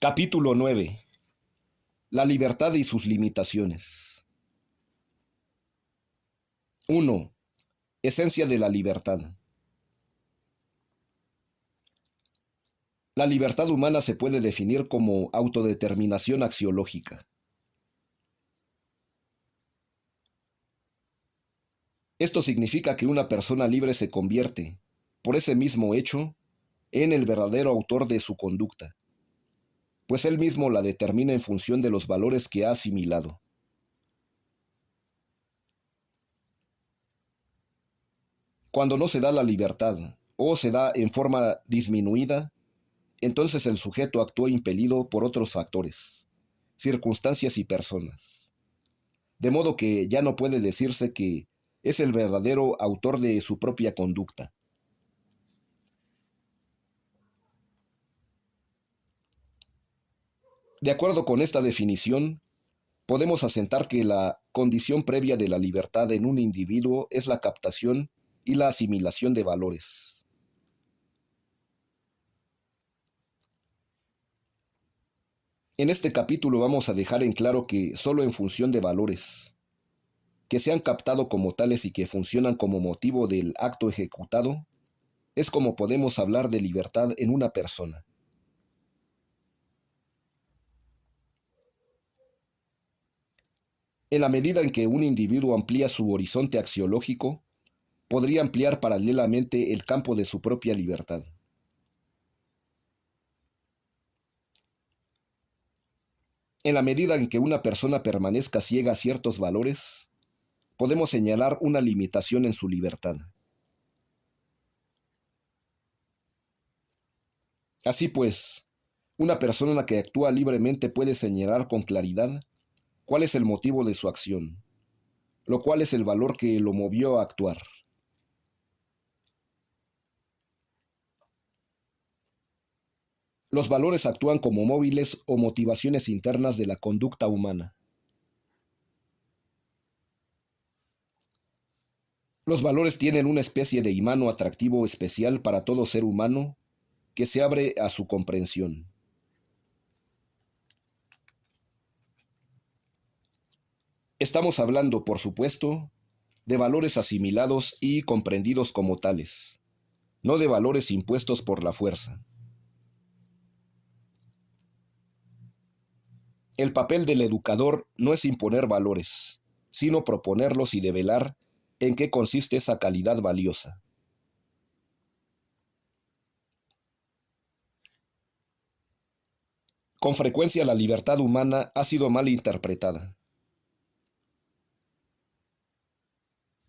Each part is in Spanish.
Capítulo 9. La libertad y sus limitaciones. 1. Esencia de la libertad. La libertad humana se puede definir como autodeterminación axiológica. Esto significa que una persona libre se convierte, por ese mismo hecho, en el verdadero autor de su conducta, pues él mismo la determina en función de los valores que ha asimilado. Cuando no se da la libertad, o se da en forma disminuida, entonces el sujeto actúa impelido por otros factores, circunstancias y personas. De modo que ya no puede decirse que es el verdadero autor de su propia conducta. De acuerdo con esta definición, podemos asentar que la condición previa de la libertad en un individuo es la captación y la asimilación de valores. En este capítulo vamos a dejar en claro que solo en función de valores, que se han captado como tales y que funcionan como motivo del acto ejecutado, es como podemos hablar de libertad en una persona. En la medida en que un individuo amplía su horizonte axiológico, podría ampliar paralelamente el campo de su propia libertad. En la medida en que una persona permanezca ciega a ciertos valores, podemos señalar una limitación en su libertad. Así pues, una persona que actúa libremente puede señalar con claridad cuál es el motivo de su acción, lo cual es el valor que lo movió a actuar. Los valores actúan como móviles o motivaciones internas de la conducta humana. Los valores tienen una especie de imán o atractivo especial para todo ser humano que se abre a su comprensión. Estamos hablando, por supuesto, de valores asimilados y comprendidos como tales, no de valores impuestos por la fuerza. El papel del educador no es imponer valores, sino proponerlos y develar en qué consiste esa calidad valiosa. Con frecuencia la libertad humana ha sido mal interpretada.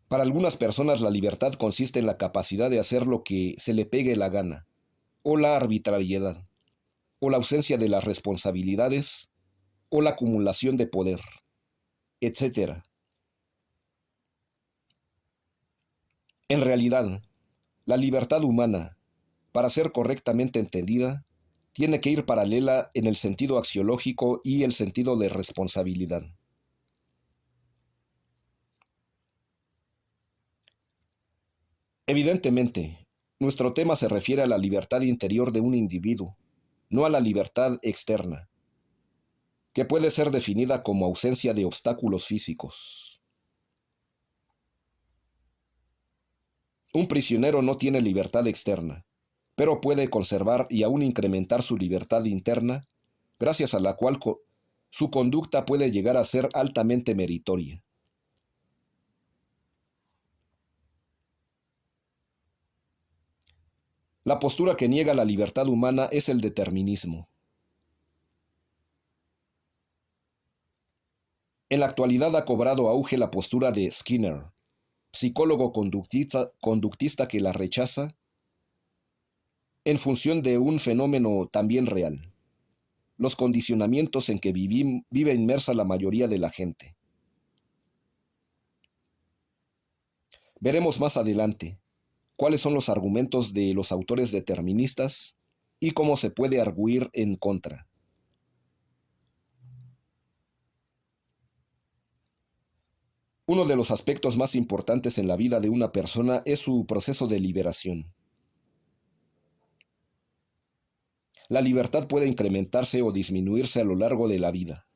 Para algunas personas la libertad consiste en la capacidad de hacer lo que se le pegue la gana, o la arbitrariedad, o la ausencia de las responsabilidades, o la acumulación de poder, etc. En realidad, la libertad humana, para ser correctamente entendida, tiene que ir paralela en el sentido axiológico y el sentido de responsabilidad. Evidentemente, nuestro tema se refiere a la libertad interior de un individuo, no a la libertad externa, que puede ser definida como ausencia de obstáculos físicos. Un prisionero no tiene libertad externa, pero puede conservar y aún incrementar su libertad interna, gracias a la cual su conducta puede llegar a ser altamente meritoria. La postura que niega la libertad humana es el determinismo. En la actualidad ha cobrado auge la postura de Skinner, psicólogo conductista que la rechaza en función de un fenómeno también real: los condicionamientos en que vive inmersa la mayoría de la gente. Veremos más adelante cuáles son los argumentos de los autores deterministas y cómo se puede arguir en contra. Uno de los aspectos más importantes en la vida de una persona es su proceso de liberación. La libertad puede incrementarse o disminuirse a lo largo de la vida.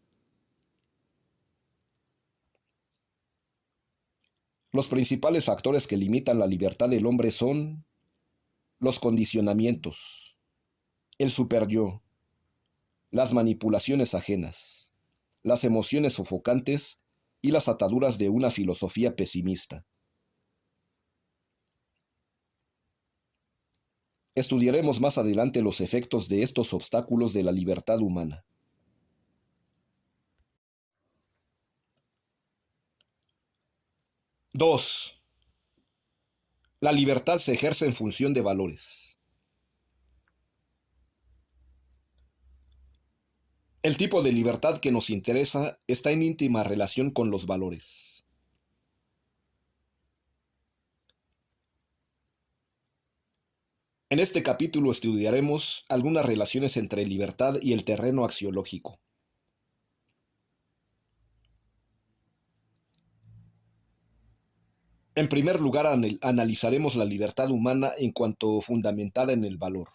Los principales factores que limitan la libertad del hombre son los condicionamientos, el superyo, las manipulaciones ajenas, las emociones sofocantes y las ataduras de una filosofía pesimista. Estudiaremos más adelante los efectos de estos obstáculos de la libertad humana. 2. La libertad se ejerce en función de valores. El tipo de libertad que nos interesa está en íntima relación con los valores. En este capítulo estudiaremos algunas relaciones entre libertad y el terreno axiológico. En primer lugar, analizaremos la libertad humana en cuanto fundamentada en el valor.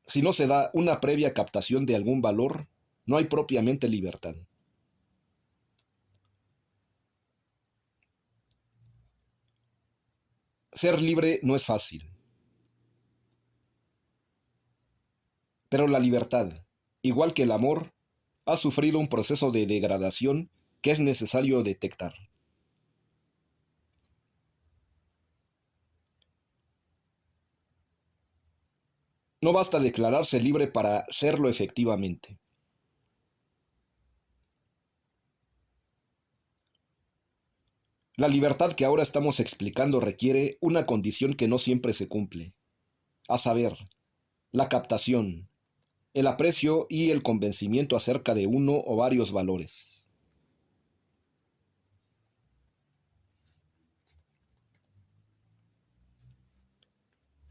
Si no se da una previa captación de algún valor, no hay propiamente libertad. Ser libre no es fácil, pero la libertad, igual que el amor, ha sufrido un proceso de degradación que es necesario detectar. No basta declararse libre para serlo efectivamente. La libertad que ahora estamos explicando requiere una condición que no siempre se cumple, a saber, la captación, el aprecio y el convencimiento acerca de uno o varios valores.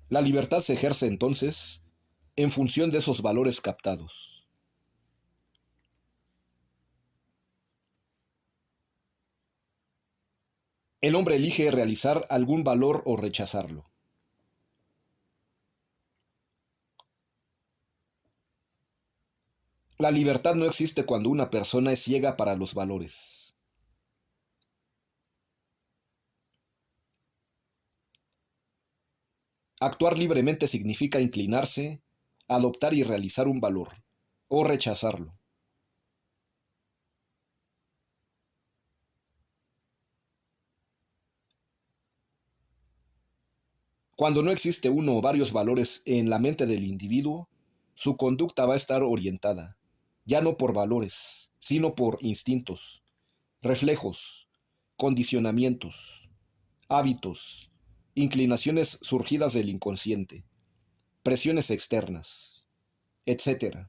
La libertad se ejerce entonces en función de esos valores captados. El hombre elige realizar algún valor o rechazarlo. La libertad no existe cuando una persona es ciega para los valores. Actuar libremente significa inclinarse, adoptar y realizar un valor, o rechazarlo. Cuando no existe uno o varios valores en la mente del individuo, su conducta va a estar orientada, ya no por valores, sino por instintos, reflejos, condicionamientos, hábitos, inclinaciones surgidas del inconsciente, presiones externas, etc.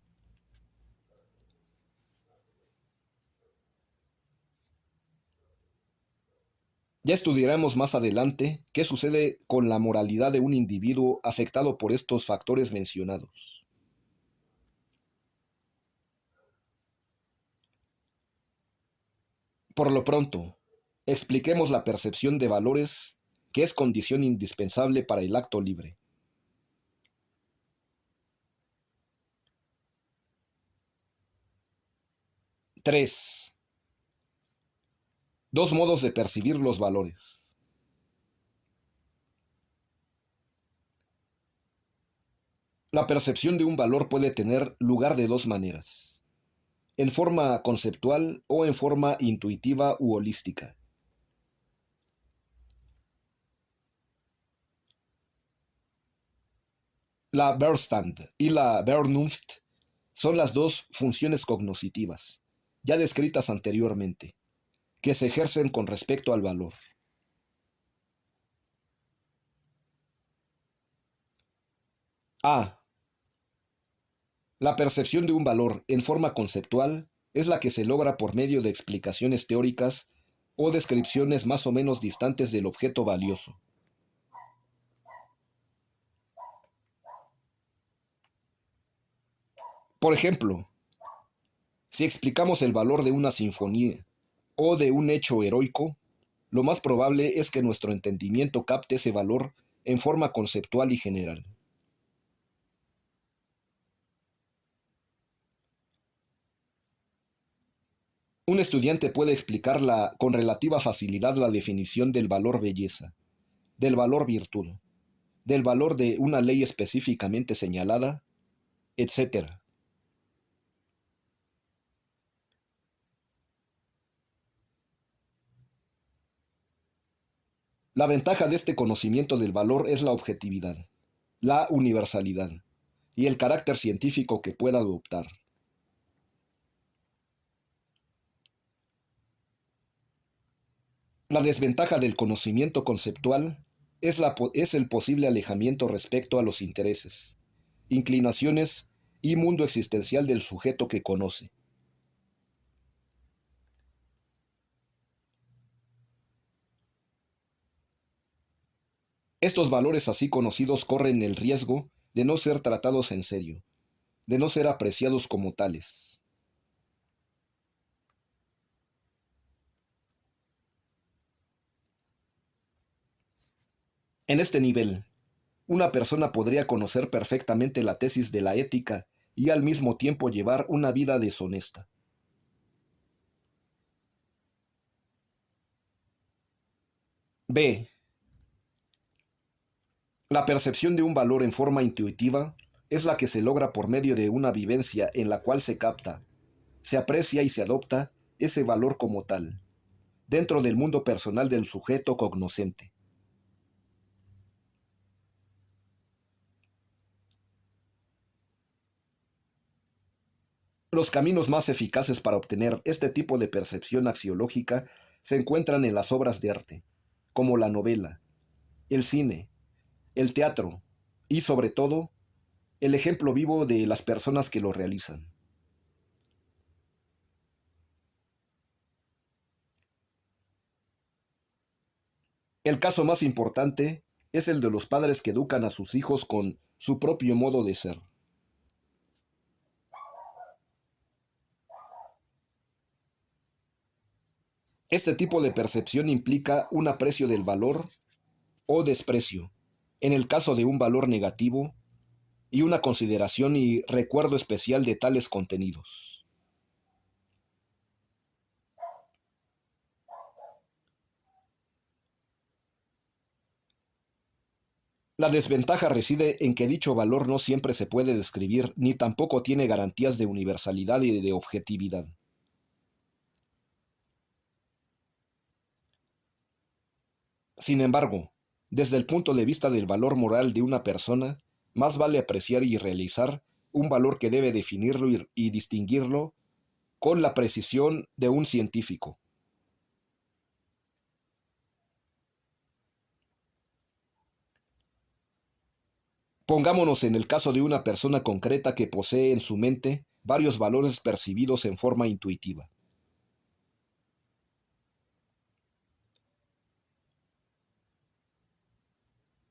Ya estudiaremos más adelante qué sucede con la moralidad de un individuo afectado por estos factores mencionados. Por lo pronto, expliquemos la percepción de valores, que es condición indispensable para el acto libre. 3. Dos modos de percibir los valores. La percepción de un valor puede tener lugar de dos maneras: en forma conceptual o en forma intuitiva u holística. La Verstand y la Vernunft son las dos funciones cognoscitivas, ya descritas anteriormente, que se ejercen con respecto al valor. A. La percepción de un valor en forma conceptual es la que se logra por medio de explicaciones teóricas o descripciones más o menos distantes del objeto valioso. Por ejemplo, si explicamos el valor de una sinfonía o de un hecho heroico, Lo más probable es que nuestro entendimiento capte ese valor en forma conceptual y general. Un estudiante puede explicar con relativa facilidad la definición del valor belleza, del valor virtud, del valor de una ley específicamente señalada, etc. La ventaja de este conocimiento del valor es la objetividad, la universalidad y el carácter científico que pueda adoptar. La desventaja del conocimiento conceptual es el posible alejamiento respecto a los intereses, inclinaciones y mundo existencial del sujeto que conoce. Estos valores así conocidos corren el riesgo de no ser tratados en serio, de no ser apreciados como tales. En este nivel, una persona podría conocer perfectamente la tesis de la ética y al mismo tiempo llevar una vida deshonesta. B. La percepción de un valor en forma intuitiva es la que se logra por medio de una vivencia en la cual se capta, se aprecia y se adopta ese valor como tal, dentro del mundo personal del sujeto cognoscente. Los caminos más eficaces para obtener este tipo de percepción axiológica se encuentran en las obras de arte, como la novela, el cine, el teatro y, sobre todo, el ejemplo vivo de las personas que lo realizan. El caso más importante es el de los padres que educan a sus hijos con su propio modo de ser. Este tipo de percepción implica un aprecio del valor o desprecio, en el caso de un valor negativo, y una consideración y recuerdo especial de tales contenidos. La desventaja reside en que dicho valor no siempre se puede describir ni tampoco tiene garantías de universalidad y de objetividad. Sin embargo, desde el punto de vista del valor moral de una persona, más vale apreciar y realizar un valor que debe definirlo y distinguirlo con la precisión de un científico. Pongámonos en el caso de una persona concreta que posee en su mente varios valores percibidos en forma intuitiva.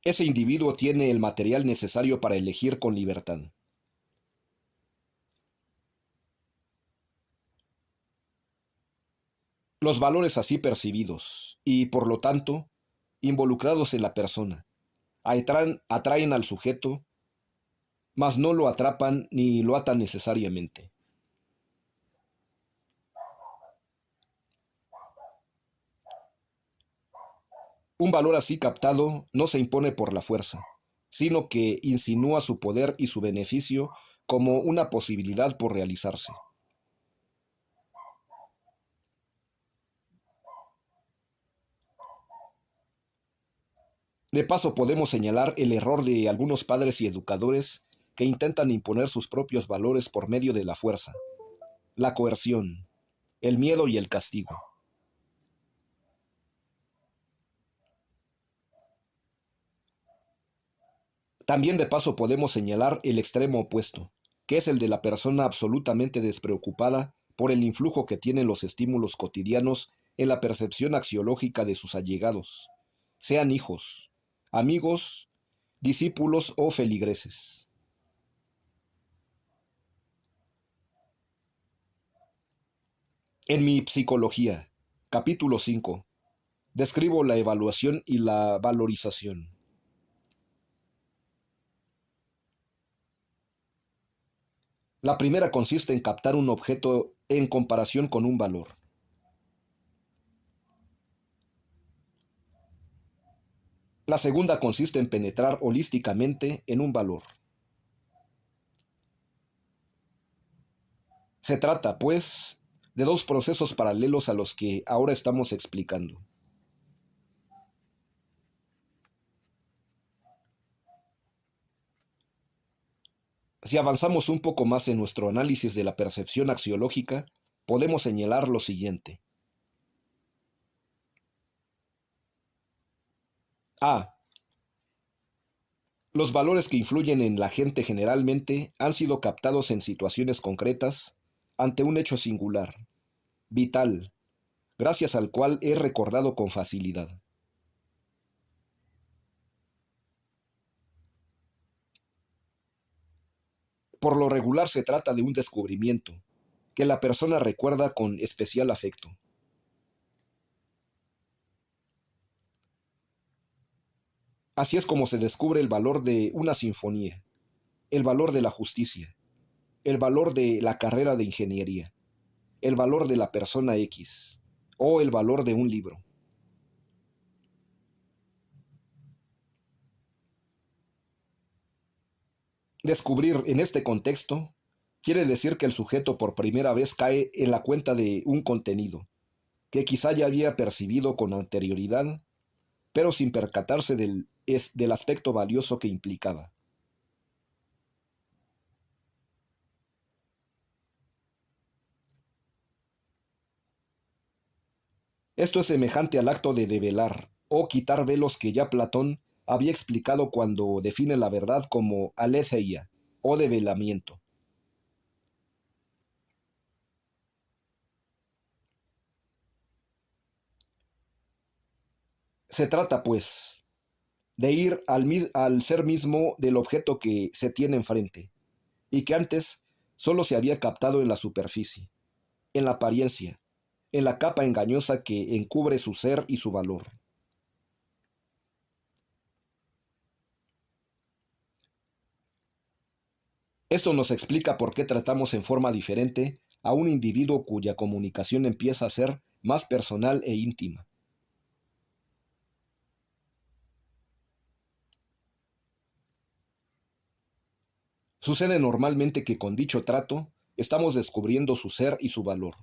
Ese individuo tiene el material necesario para elegir con libertad. Los valores así percibidos y, por lo tanto, involucrados en la persona, atraen al sujeto, mas no lo atrapan ni lo atan necesariamente. Un valor así captado no se impone por la fuerza, sino que insinúa su poder y su beneficio como una posibilidad por realizarse. De paso, podemos señalar el error de algunos padres y educadores que intentan imponer sus propios valores por medio de la fuerza, la coerción, el miedo y el castigo. También de paso podemos señalar el extremo opuesto, que es el de la persona absolutamente despreocupada por el influjo que tienen los estímulos cotidianos en la percepción axiológica de sus allegados, sean hijos, amigos, discípulos o feligreses. En mi Psicología, capítulo 5, Describo la evaluación y la valorización. La primera consiste en captar un objeto en comparación con un valor. La segunda consiste en penetrar holísticamente en un valor. Se trata, pues, de dos procesos paralelos a los que ahora estamos explicando. Si avanzamos un poco más en nuestro análisis de la percepción axiológica, podemos señalar lo siguiente. A. Los valores que influyen en la gente generalmente han sido captados en situaciones concretas ante un hecho singular, vital, gracias al cual es recordado con facilidad. Por lo regular se trata de un descubrimiento, que la persona recuerda con especial afecto. Así es como se descubre el valor de una sinfonía, el valor de la justicia, el valor de la carrera de ingeniería, el valor de la persona X o el valor de un libro. Descubrir en este contexto quiere decir que el sujeto por primera vez cae en la cuenta de un contenido que quizá ya había percibido con anterioridad, pero sin percatarse del aspecto valioso que implicaba. Esto es semejante al acto de develar o quitar velos que ya Platón había explicado cuando define la verdad como aletheia o develamiento. Se trata, pues, de ir al ser mismo del objeto que se tiene enfrente y que antes solo se había captado en la superficie, en la apariencia, en la capa engañosa que encubre su ser y su valor. Esto nos explica por qué tratamos en forma diferente a un individuo cuya comunicación empieza a ser más personal e íntima. Sucede normalmente que con dicho trato estamos descubriendo su ser y su valor.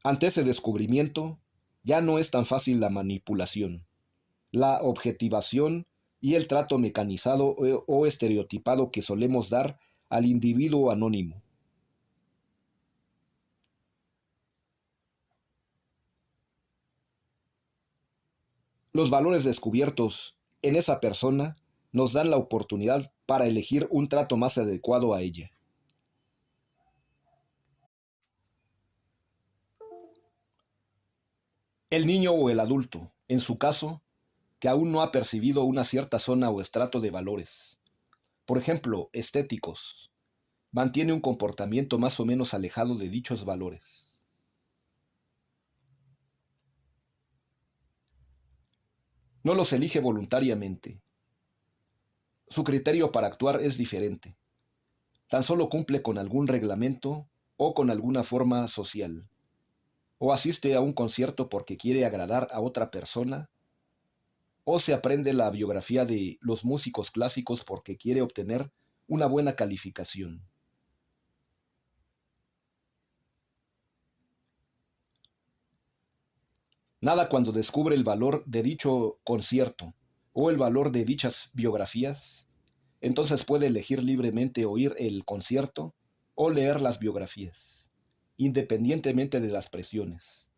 Ante ese descubrimiento, ya no es tan fácil la manipulación, la objetivación y el trato mecanizado o estereotipado que solemos dar al individuo anónimo. Los valores descubiertos en esa persona nos dan la oportunidad para elegir un trato más adecuado a ella. El niño o el adulto, en su caso, que aún no ha percibido una cierta zona o estrato de valores, por ejemplo, estéticos, mantiene un comportamiento más o menos alejado de dichos valores. No los elige voluntariamente. Su criterio para actuar es diferente. Tan solo cumple con algún reglamento o con alguna forma social. O asiste a un concierto porque quiere agradar a otra persona, o se aprende la biografía de los músicos clásicos porque quiere obtener una buena calificación. Nada cuando descubre el valor de dicho concierto o el valor de dichas biografías, entonces puede elegir libremente oír el concierto o leer las biografías, independientemente de las presiones,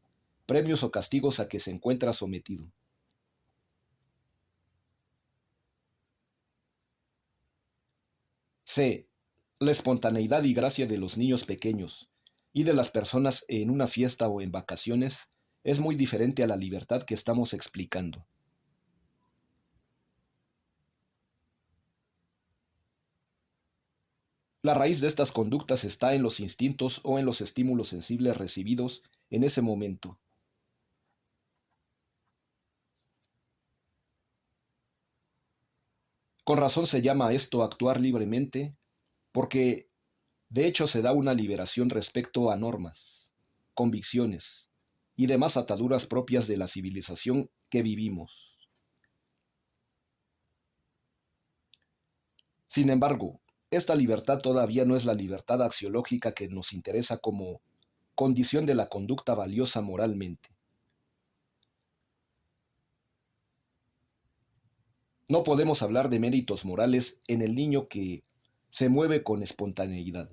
premios o castigos a que se encuentra sometido. C. La espontaneidad y gracia de los niños pequeños y de las personas en una fiesta o en vacaciones es muy diferente a la libertad que estamos explicando. La raíz de estas conductas está en los instintos o en los estímulos sensibles recibidos en ese momento. Con razón se llama esto actuar libremente, porque de hecho se da una liberación respecto a normas, convicciones y demás ataduras propias de la civilización que vivimos. Sin embargo, esta libertad todavía no es la libertad axiológica que nos interesa como condición de la conducta valiosa moralmente. No podemos hablar de méritos morales en el niño que se mueve con espontaneidad.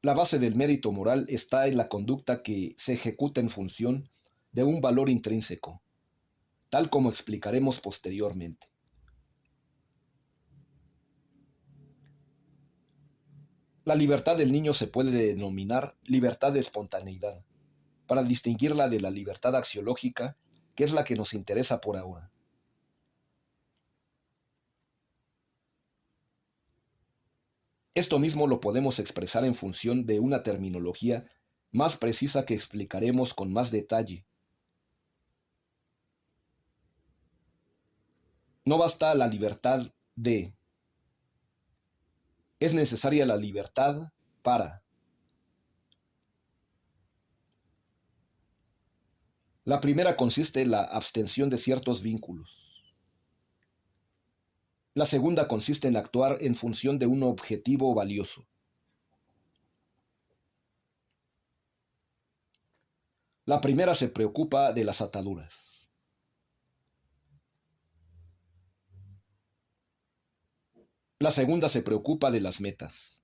La base del mérito moral está en la conducta que se ejecuta en función de un valor intrínseco, tal como explicaremos posteriormente. La libertad del niño se puede denominar libertad de espontaneidad, para distinguirla de la libertad axiológica, que es la que nos interesa por ahora. Esto mismo lo podemos expresar en función de una terminología más precisa que explicaremos con más detalle. No basta la libertad de, es necesaria la libertad para. La primera consiste en la abstención de ciertos vínculos. La segunda consiste en actuar en función de un objetivo valioso. La primera se preocupa de las ataduras. La segunda se preocupa de las metas.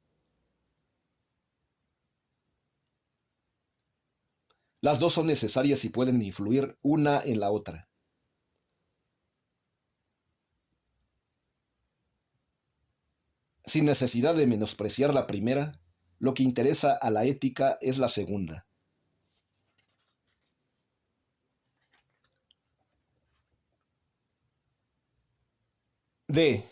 Las dos son necesarias y pueden influir una en la otra. Sin necesidad de menospreciar la primera, lo que interesa a la ética es la segunda. D.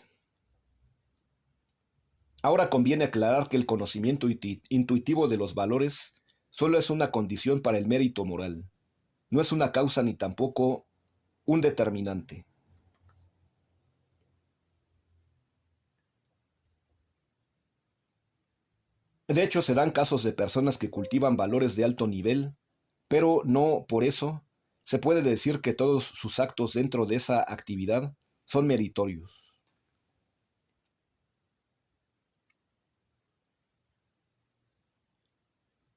Ahora conviene aclarar que el conocimiento intuitivo de los valores solo es una condición para el mérito moral. No es una causa ni tampoco un determinante. De hecho, se dan casos de personas que cultivan valores de alto nivel, pero no por eso se puede decir que todos sus actos dentro de esa actividad son meritorios.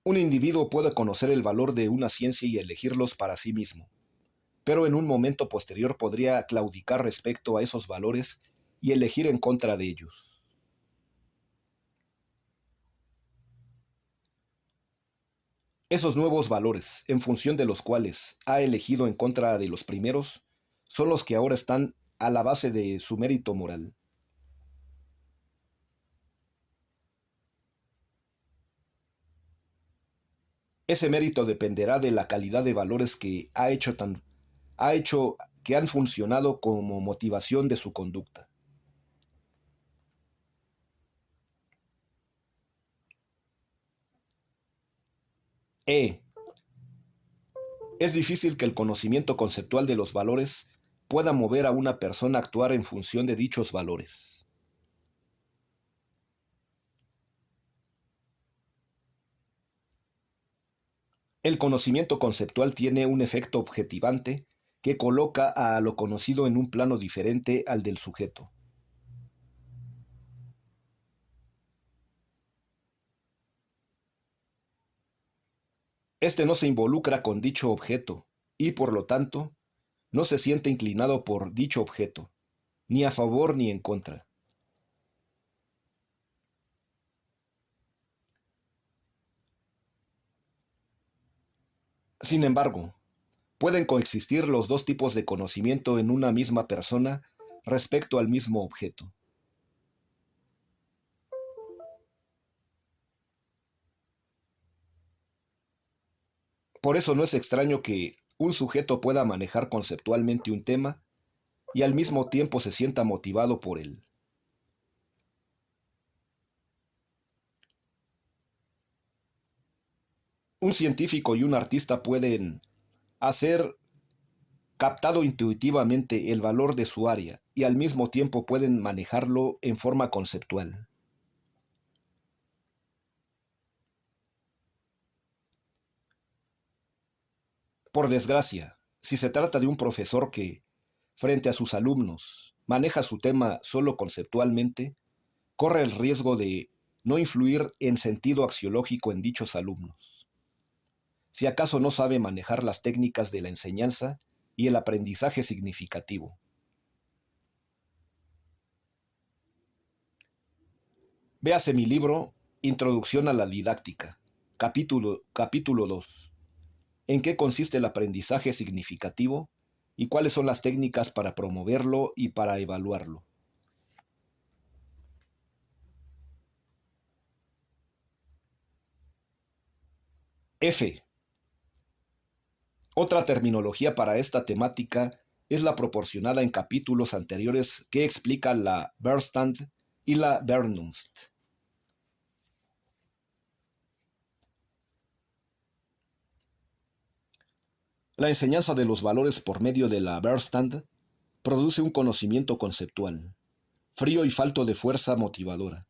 Un individuo puede conocer el valor de una ciencia y elegirlos para sí mismo, pero en un momento posterior podría claudicar respecto a esos valores y elegir en contra de ellos. Esos nuevos valores, en función de los cuales ha elegido en contra de los primeros, son los que ahora están a la base de su mérito moral. Ese mérito dependerá de la calidad de valores que ha hecho que han funcionado como motivación de su conducta. E. Es difícil que el conocimiento conceptual de los valores pueda mover a una persona a actuar en función de dichos valores. El conocimiento conceptual tiene un efecto objetivante que coloca a lo conocido en un plano diferente al del sujeto. Este no se involucra con dicho objeto y, por lo tanto, no se siente inclinado por dicho objeto, ni a favor ni en contra. Sin embargo, pueden coexistir los dos tipos de conocimiento en una misma persona respecto al mismo objeto. Por eso no es extraño que un sujeto pueda manejar conceptualmente un tema y al mismo tiempo se sienta motivado por él. Un científico y un artista pueden hacer captado intuitivamente el valor de su área y al mismo tiempo pueden manejarlo en forma conceptual. Por desgracia, si se trata de un profesor que, frente a sus alumnos, maneja su tema solo conceptualmente, corre el riesgo de no influir en sentido axiológico en dichos alumnos. Si acaso no sabe manejar las técnicas de la enseñanza y el aprendizaje significativo. Véase mi libro Introducción a la didáctica, capítulo 2. ¿En qué consiste el aprendizaje significativo y cuáles son las técnicas para promoverlo y para evaluarlo? F. Otra terminología para esta temática es la proporcionada en capítulos anteriores que explica la Verstand y la Vernunft. La enseñanza de los valores por medio de la Verstand produce un conocimiento conceptual, frío y falto de fuerza motivadora.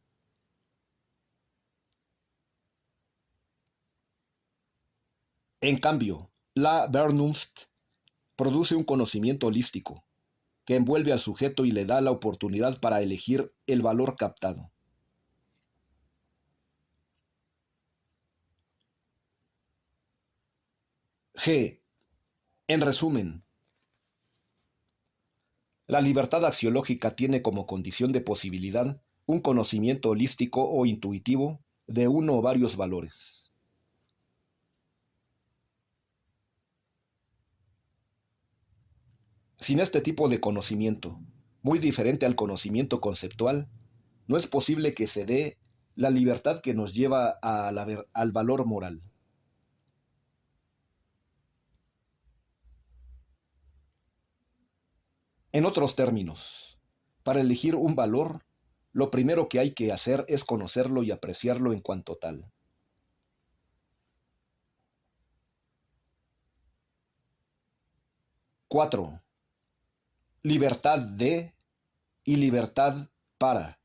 En cambio, la Vernunft produce un conocimiento holístico, que envuelve al sujeto y le da la oportunidad para elegir el valor captado. G. En resumen, la libertad axiológica tiene como condición de posibilidad un conocimiento holístico o intuitivo de uno o varios valores. Sin este tipo de conocimiento, muy diferente al conocimiento conceptual, no es posible que se dé la libertad que nos lleva al valor moral. En otros términos, para elegir un valor, lo primero que hay que hacer es conocerlo y apreciarlo en cuanto tal. Cuatro. Libertad de y libertad para.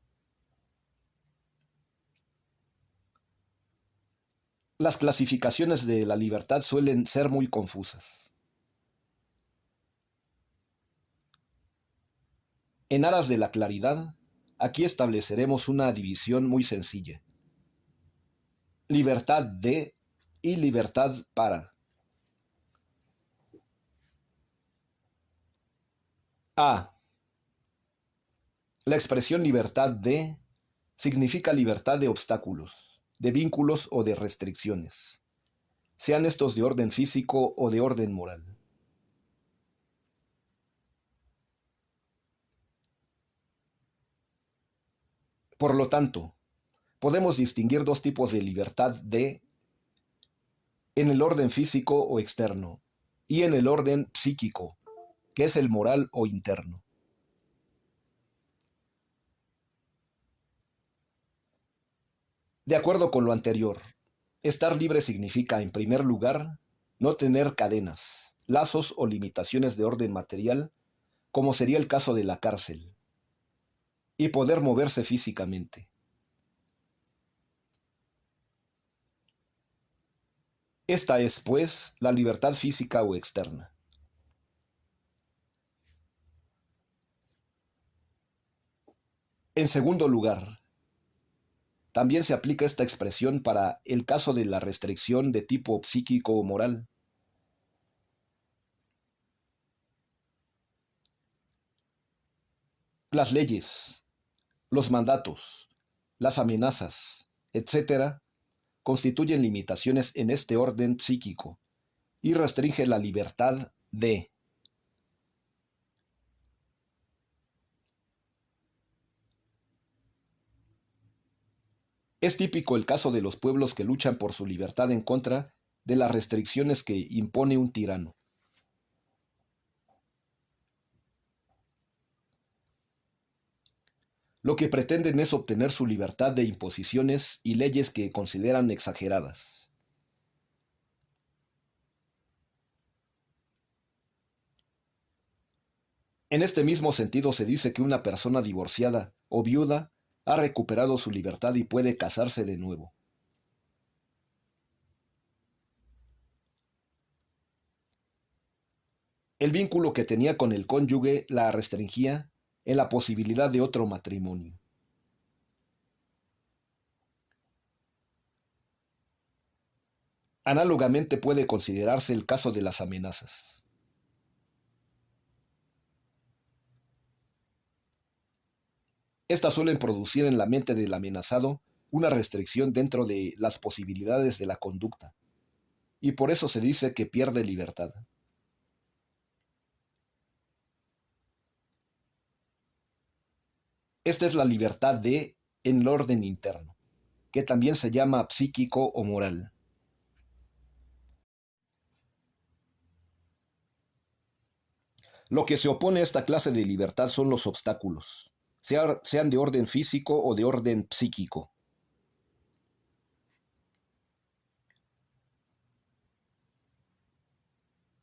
Las clasificaciones de la libertad suelen ser muy confusas. En aras de la claridad, aquí estableceremos una división muy sencilla. Libertad de y libertad para. A. La expresión libertad de significa libertad de obstáculos, de vínculos o de restricciones, sean estos de orden físico o de orden moral. Por lo tanto, podemos distinguir dos tipos de libertad de en el orden físico o externo y en el orden psíquico, que es el moral o interno. De acuerdo con lo anterior, estar libre significa, en primer lugar, no tener cadenas, lazos o limitaciones de orden material, como sería el caso de la cárcel, y poder moverse físicamente. Esta es, pues, la libertad física o externa. En segundo lugar, también se aplica esta expresión para el caso de la restricción de tipo psíquico o moral. Las leyes, los mandatos, las amenazas, etc., constituyen limitaciones en este orden psíquico y restringe la libertad de. Es típico el caso de los pueblos que luchan por su libertad en contra de las restricciones que impone un tirano. Lo que pretenden es obtener su libertad de imposiciones y leyes que consideran exageradas. En este mismo sentido se dice que una persona divorciada o viuda ha recuperado su libertad y puede casarse de nuevo. El vínculo que tenía con el cónyuge la restringía en la posibilidad de otro matrimonio. Análogamente puede considerarse el caso de las amenazas. Estas suelen producir en la mente del amenazado una restricción dentro de las posibilidades de la conducta, y por eso se dice que pierde libertad. Esta es la libertad en el orden interno, que también se llama psíquico o moral. Lo que se opone a esta clase de libertad son los obstáculos, sean de orden físico o de orden psíquico.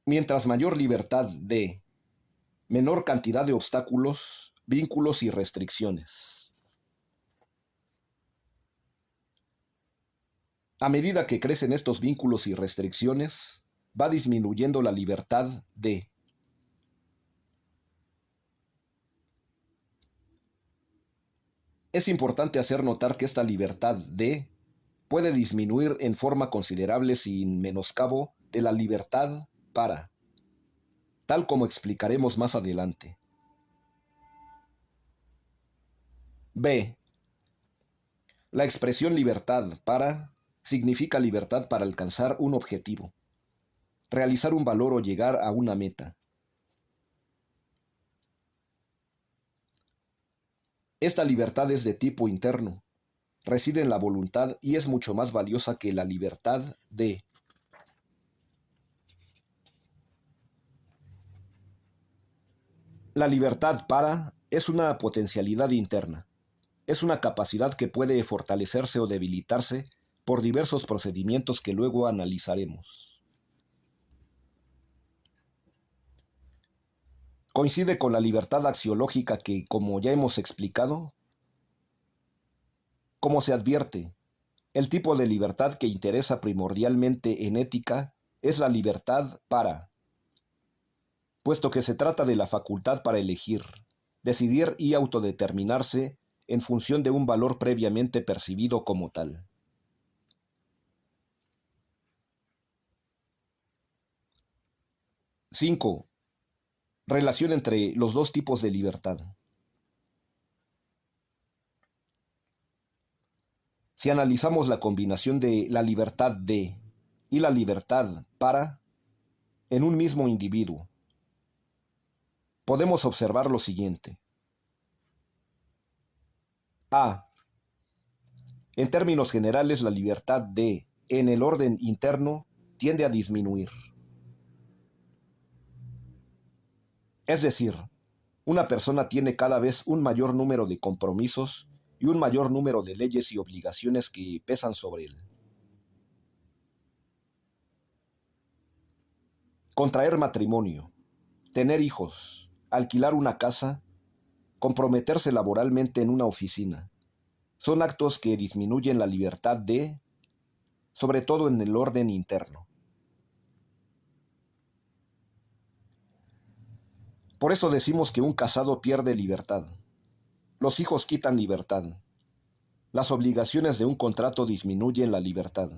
Mientras mayor libertad menor cantidad de obstáculos, vínculos y restricciones. A medida que crecen estos vínculos y restricciones, va disminuyendo la libertad de. Es importante hacer notar que esta libertad puede disminuir en forma considerable sin menoscabo de la libertad para, tal como explicaremos más adelante. B. La expresión libertad para significa libertad para alcanzar un objetivo, realizar un valor o llegar a una meta. Esta libertad es de tipo interno, reside en la voluntad y es mucho más valiosa que la libertad de. La libertad para es una potencialidad interna. Es una capacidad que puede fortalecerse o debilitarse por diversos procedimientos que luego analizaremos. Coincide con la libertad axiológica que, como ya hemos explicado, como se advierte, el tipo de libertad que interesa primordialmente en ética es la libertad para, puesto que se trata de la facultad para elegir, decidir y autodeterminarse en función de un valor previamente percibido como tal. Cinco. Relación entre los dos tipos de libertad. Si analizamos la combinación de la libertad de y la libertad para en un mismo individuo, podemos observar lo siguiente. A. En términos generales, la libertad en el orden interno, tiende a disminuir. Es decir, una persona tiene cada vez un mayor número de compromisos y un mayor número de leyes y obligaciones que pesan sobre él. Contraer matrimonio, tener hijos, alquilar una casa, comprometerse laboralmente en una oficina, son actos que disminuyen la libertad sobre todo en el orden interno. Por eso decimos que un casado pierde libertad. Los hijos quitan libertad. Las obligaciones de un contrato disminuyen la libertad.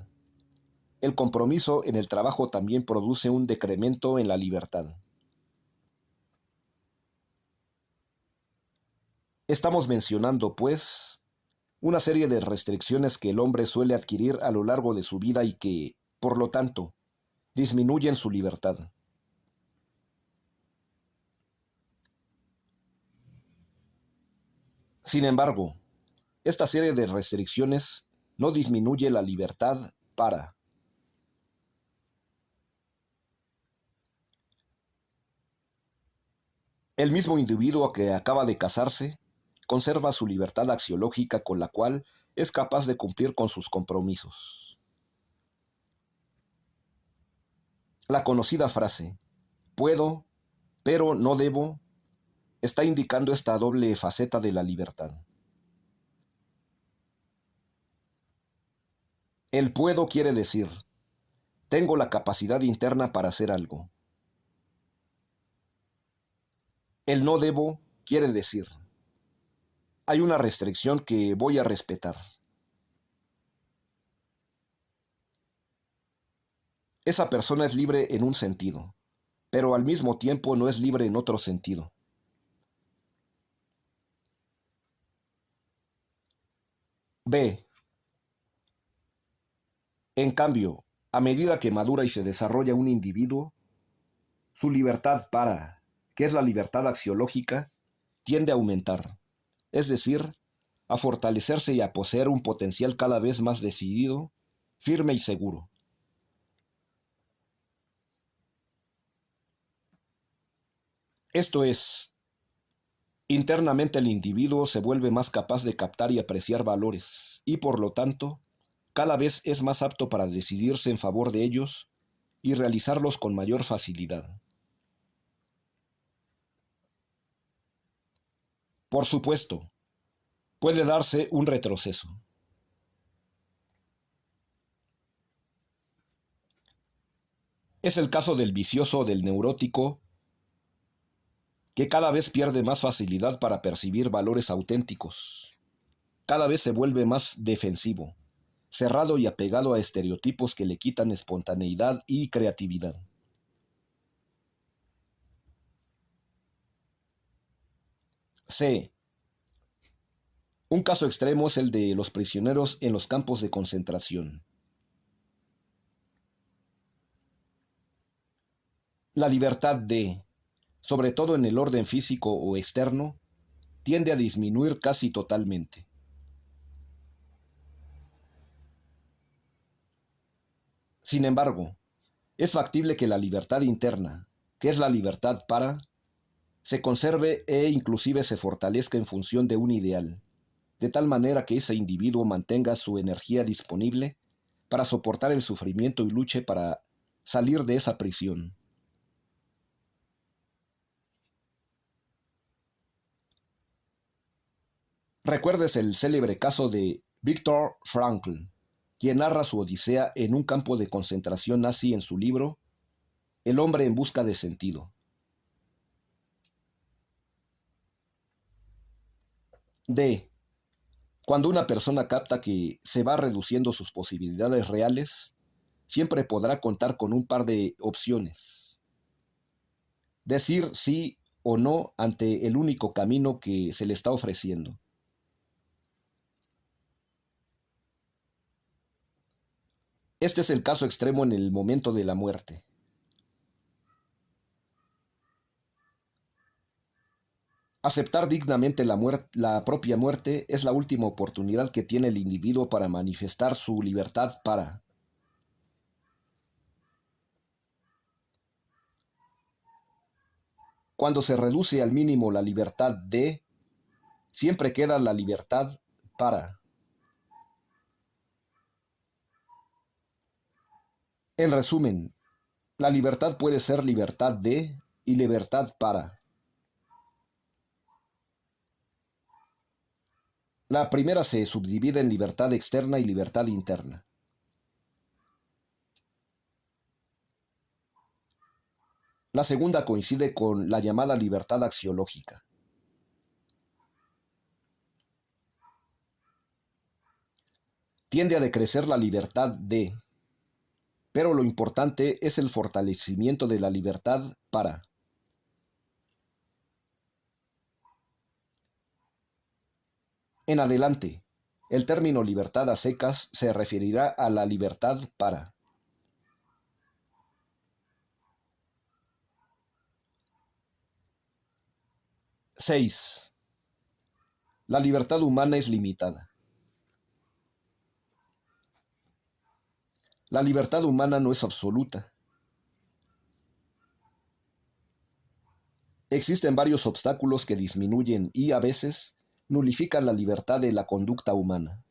El compromiso en el trabajo también produce un decremento en la libertad. Estamos mencionando, pues, una serie de restricciones que el hombre suele adquirir a lo largo de su vida y que, por lo tanto, disminuyen su libertad. Sin embargo, esta serie de restricciones no disminuye la libertad para. El mismo individuo que acaba de casarse conserva su libertad axiológica con la cual es capaz de cumplir con sus compromisos. La conocida frase, puedo, pero no debo, está indicando esta doble faceta de la libertad. El puedo quiere decir, tengo la capacidad interna para hacer algo. El no debo quiere decir, hay una restricción que voy a respetar. Esa persona es libre en un sentido, pero al mismo tiempo no es libre en otro sentido. B. En cambio, a medida que madura y se desarrolla un individuo, su libertad que es la libertad axiológica, tiende a aumentar, es decir, a fortalecerse y a poseer un potencial cada vez más decidido, firme y seguro. Esto es, internamente el individuo se vuelve más capaz de captar y apreciar valores, y por lo tanto, cada vez es más apto para decidirse en favor de ellos y realizarlos con mayor facilidad. Por supuesto, puede darse un retroceso. Es el caso del vicioso o del neurótico que cada vez pierde más facilidad para percibir valores auténticos. Cada vez se vuelve más defensivo, cerrado y apegado a estereotipos que le quitan espontaneidad y creatividad. C. Un caso extremo es el de los prisioneros en los campos de concentración. La libertad sobre todo en el orden físico o externo, tiende a disminuir casi totalmente. Sin embargo, es factible que la libertad interna, que es la libertad se conserve e inclusive se fortalezca en función de un ideal, de tal manera que ese individuo mantenga su energía disponible para soportar el sufrimiento y luche para salir de esa prisión. Recuerdes el célebre caso de Viktor Frankl, quien narra su odisea en un campo de concentración nazi en su libro El hombre en busca de sentido. D. Cuando una persona capta que se va reduciendo sus posibilidades reales, siempre podrá contar con un par de opciones. Decir sí o no ante el único camino que se le está ofreciendo. Este es el caso extremo en el momento de la muerte. Aceptar dignamente la propia muerte es la última oportunidad que tiene el individuo para manifestar su libertad Cuando se reduce al mínimo la libertad siempre queda la libertad para. En resumen, la libertad puede ser libertad y libertad para. La primera se subdivide en libertad externa y libertad interna. La segunda coincide con la llamada libertad axiológica. Tiende a decrecer la libertad pero lo importante es el fortalecimiento de la libertad para. En adelante, el término libertad a secas se referirá a la libertad para. ¡6! La libertad humana es limitada. La libertad humana no es absoluta. Existen varios obstáculos que disminuyen y a veces nulifican la libertad de la conducta humana.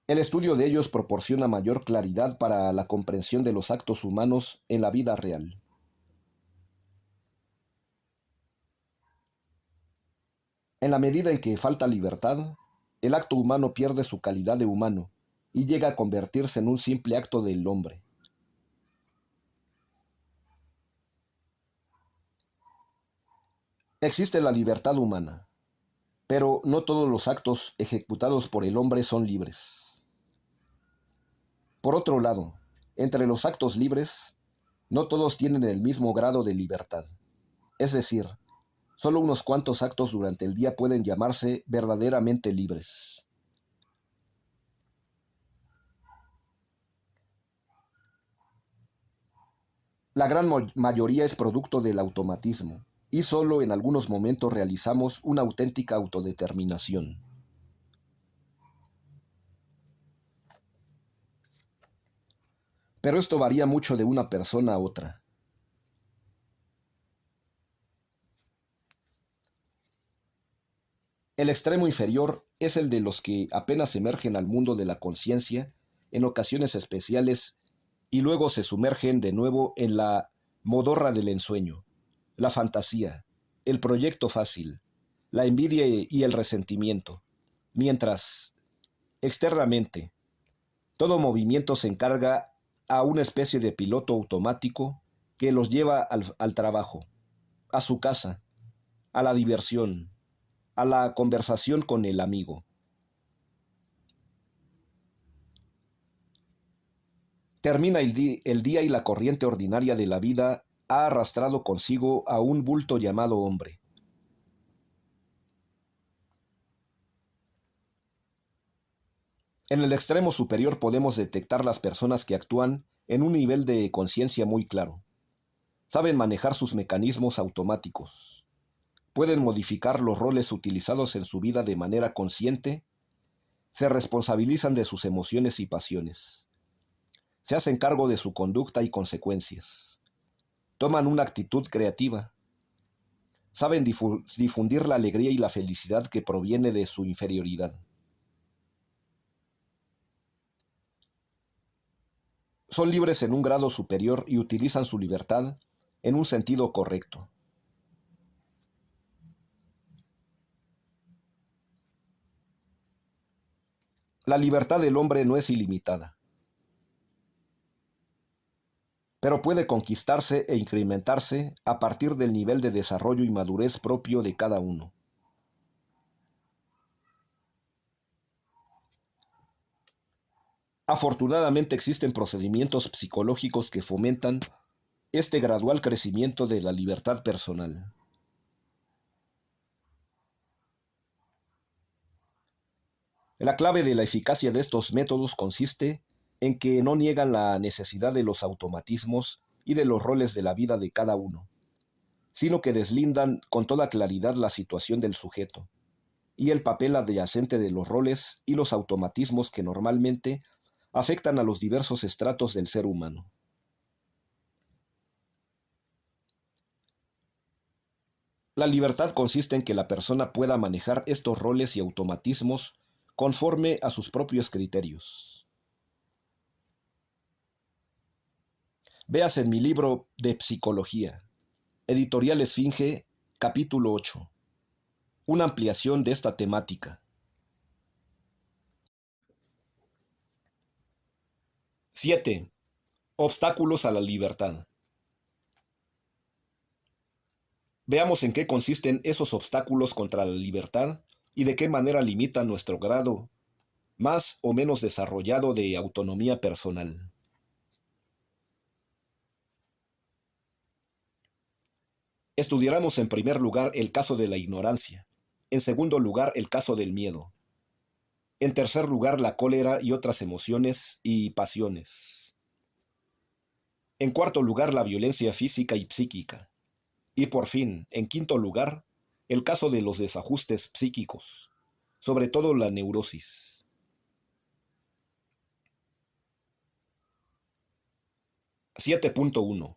El estudio de ellos proporciona mayor claridad para la comprensión de los actos humanos en la vida real. En la medida en que falta libertad, el acto humano pierde su calidad de humano y llega a convertirse en un simple acto del hombre. Existe la libertad humana, pero no todos los actos ejecutados por el hombre son libres. Por otro lado, entre los actos libres, no todos tienen el mismo grado de libertad. Es decir, solo unos cuantos actos durante el día pueden llamarse verdaderamente libres. La gran mayoría es producto del automatismo, y solo en algunos momentos realizamos una auténtica autodeterminación. Pero esto varía mucho de una persona a otra. El extremo inferior es el de los que apenas emergen al mundo de la conciencia en ocasiones especiales y luego se sumergen de nuevo en la modorra del ensueño, la fantasía, el proyecto fácil, la envidia y el resentimiento, mientras, externamente, todo movimiento se encarga a una especie de piloto automático que los lleva al trabajo, a su casa, a la diversión, a la conversación con el amigo. Termina el día y la corriente ordinaria de la vida ha arrastrado consigo a un bulto llamado hombre. En el extremo superior podemos detectar las personas que actúan en un nivel de conciencia muy claro. Saben manejar sus mecanismos automáticos. Pueden modificar los roles utilizados en su vida de manera consciente. Se responsabilizan de sus emociones y pasiones. Se hacen cargo de su conducta y consecuencias. Toman una actitud creativa. Saben difundir la alegría y la felicidad que proviene de su inferioridad. Son libres en un grado superior y utilizan su libertad en un sentido correcto. La libertad del hombre no es ilimitada, pero puede conquistarse e incrementarse a partir del nivel de desarrollo y madurez propio de cada uno. Afortunadamente existen procedimientos psicológicos que fomentan este gradual crecimiento de la libertad personal. La clave de la eficacia de estos métodos consiste en que no niegan la necesidad de los automatismos y de los roles de la vida de cada uno, sino que deslindan con toda claridad la situación del sujeto y el papel adyacente de los roles y los automatismos que normalmente afectan a los diversos estratos del ser humano. La libertad consiste en que la persona pueda manejar estos roles y automatismos conforme a sus propios criterios. Veas en mi libro de psicología, Editorial Esfinge, capítulo 8, una ampliación de esta temática. 7. Obstáculos a la libertad. Veamos en qué consisten esos obstáculos contra la libertad y de qué manera limitan nuestro grado más o menos desarrollado de autonomía personal. Estudiaremos en primer lugar el caso de la ignorancia, en segundo lugar el caso del miedo, en tercer lugar la cólera y otras emociones y pasiones, en cuarto lugar la violencia física y psíquica, y por fin, en quinto lugar, el caso de los desajustes psíquicos, sobre todo la neurosis. 7.1.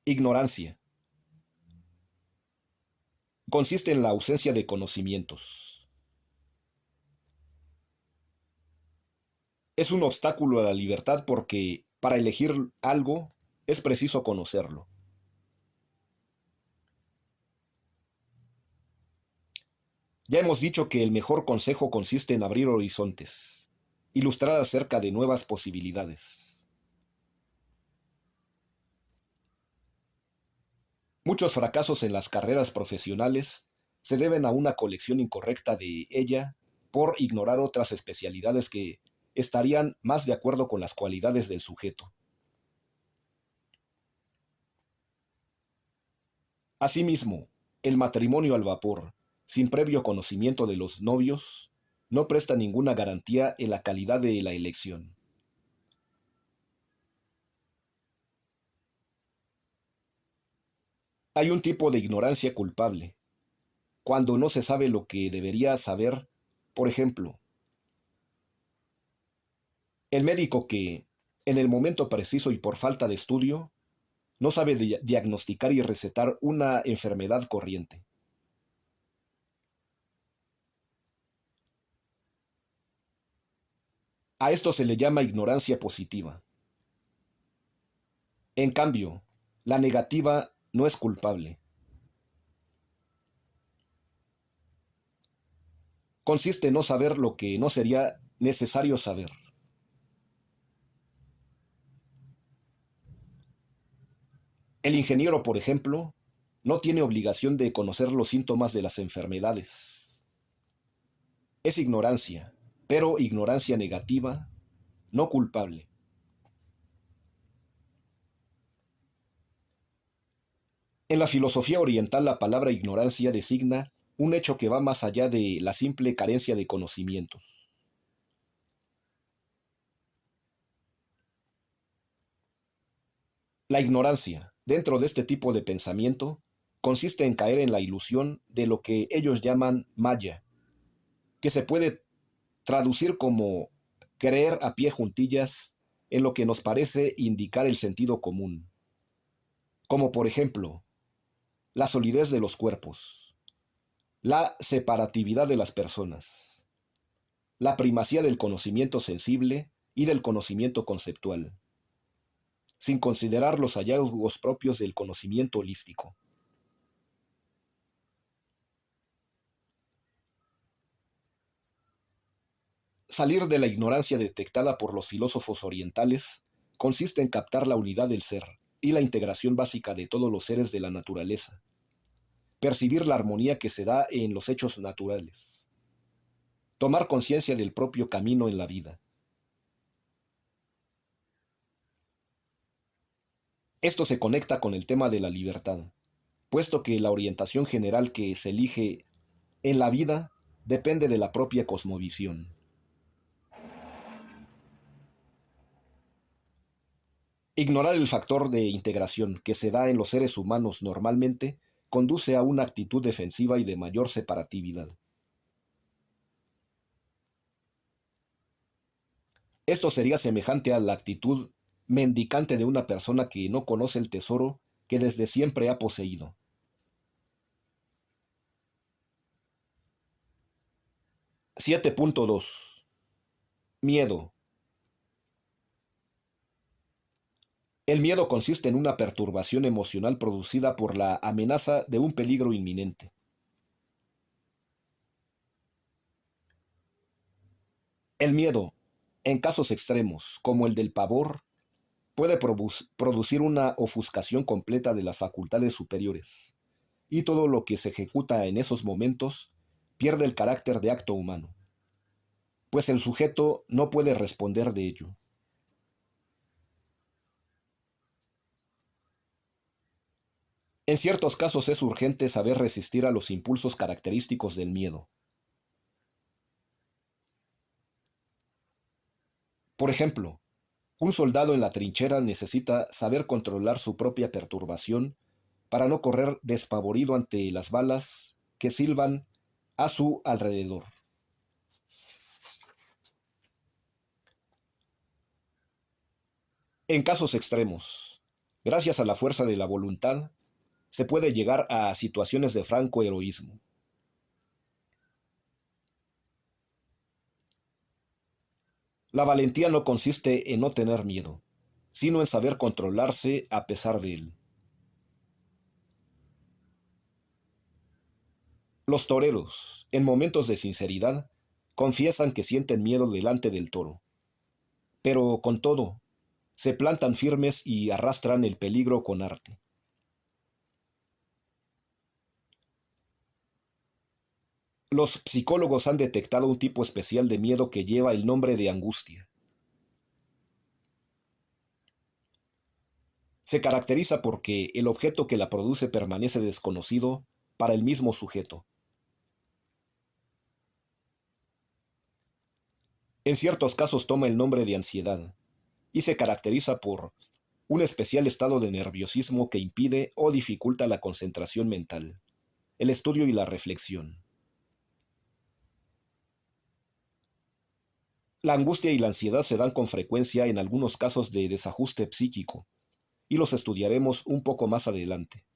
Ignorancia. consiste en la ausencia de conocimientos. Es un obstáculo a la libertad porque para elegir algo es preciso conocerlo. Ya hemos dicho que el mejor consejo consiste en abrir horizontes, ilustrar acerca de nuevas posibilidades. Muchos fracasos en las carreras profesionales se deben a una colección incorrecta de ella por ignorar otras especialidades que estarían más de acuerdo con las cualidades del sujeto. Asimismo, el matrimonio al vapor, sin previo conocimiento de los novios, no presta ninguna garantía en la calidad de la elección. Hay un tipo de ignorancia culpable, cuando no se sabe lo que debería saber. Por ejemplo, el médico que, en el momento preciso y por falta de estudio, no sabe diagnosticar y recetar una enfermedad corriente. A esto se le llama ignorancia positiva. En cambio, la negativa no es culpable. Consiste en no saber lo que no sería necesario saber. El ingeniero, por ejemplo, no tiene obligación de conocer los síntomas de las enfermedades. Es ignorancia, pero ignorancia negativa, no culpable. En la filosofía oriental la palabra ignorancia designa un hecho que va más allá de la simple carencia de conocimientos. La ignorancia, dentro de este tipo de pensamiento, consiste en caer en la ilusión de lo que ellos llaman maya, que se puede traducir como creer a pie juntillas en lo que nos parece indicar el sentido común, como por ejemplo, la solidez de los cuerpos, la separatividad de las personas, la primacía del conocimiento sensible y del conocimiento conceptual, sin considerar los hallazgos propios del conocimiento holístico. Salir de la ignorancia detectada por los filósofos orientales consiste en captar la unidad del ser y la integración básica de todos los seres de la naturaleza, percibir la armonía que se da en los hechos naturales, tomar conciencia del propio camino en la vida. Esto se conecta con el tema de la libertad, puesto que la orientación general que se elige en la vida depende de la propia cosmovisión. Ignorar el factor de integración que se da en los seres humanos normalmente conduce a una actitud defensiva y de mayor separatividad. Esto sería semejante a la actitud mendicante de una persona que no conoce el tesoro que desde siempre ha poseído. 7.2. Miedo. El miedo consiste en una perturbación emocional producida por la amenaza de un peligro inminente. El miedo, en casos extremos, como el del pavor, puede producir una ofuscación completa de las facultades superiores, y todo lo que se ejecuta en esos momentos pierde el carácter de acto humano, pues el sujeto no puede responder de ello. En ciertos casos es urgente saber resistir a los impulsos característicos del miedo. Por ejemplo, un soldado en la trinchera necesita saber controlar su propia perturbación para no correr despavorido ante las balas que silban a su alrededor. En casos extremos, gracias a la fuerza de la voluntad, se puede llegar a situaciones de franco heroísmo. La valentía no consiste en no tener miedo, sino en saber controlarse a pesar de él. Los toreros, en momentos de sinceridad, confiesan que sienten miedo delante del toro, pero con todo, se plantan firmes y arrastran el peligro con arte. Los psicólogos han detectado un tipo especial de miedo que lleva el nombre de angustia. Se caracteriza porque el objeto que la produce permanece desconocido para el mismo sujeto. En ciertos casos toma el nombre de ansiedad y se caracteriza por un especial estado de nerviosismo que impide o dificulta la concentración mental, el estudio y la reflexión. La angustia y la ansiedad se dan con frecuencia en algunos casos de desajuste psíquico, y los estudiaremos un poco más adelante.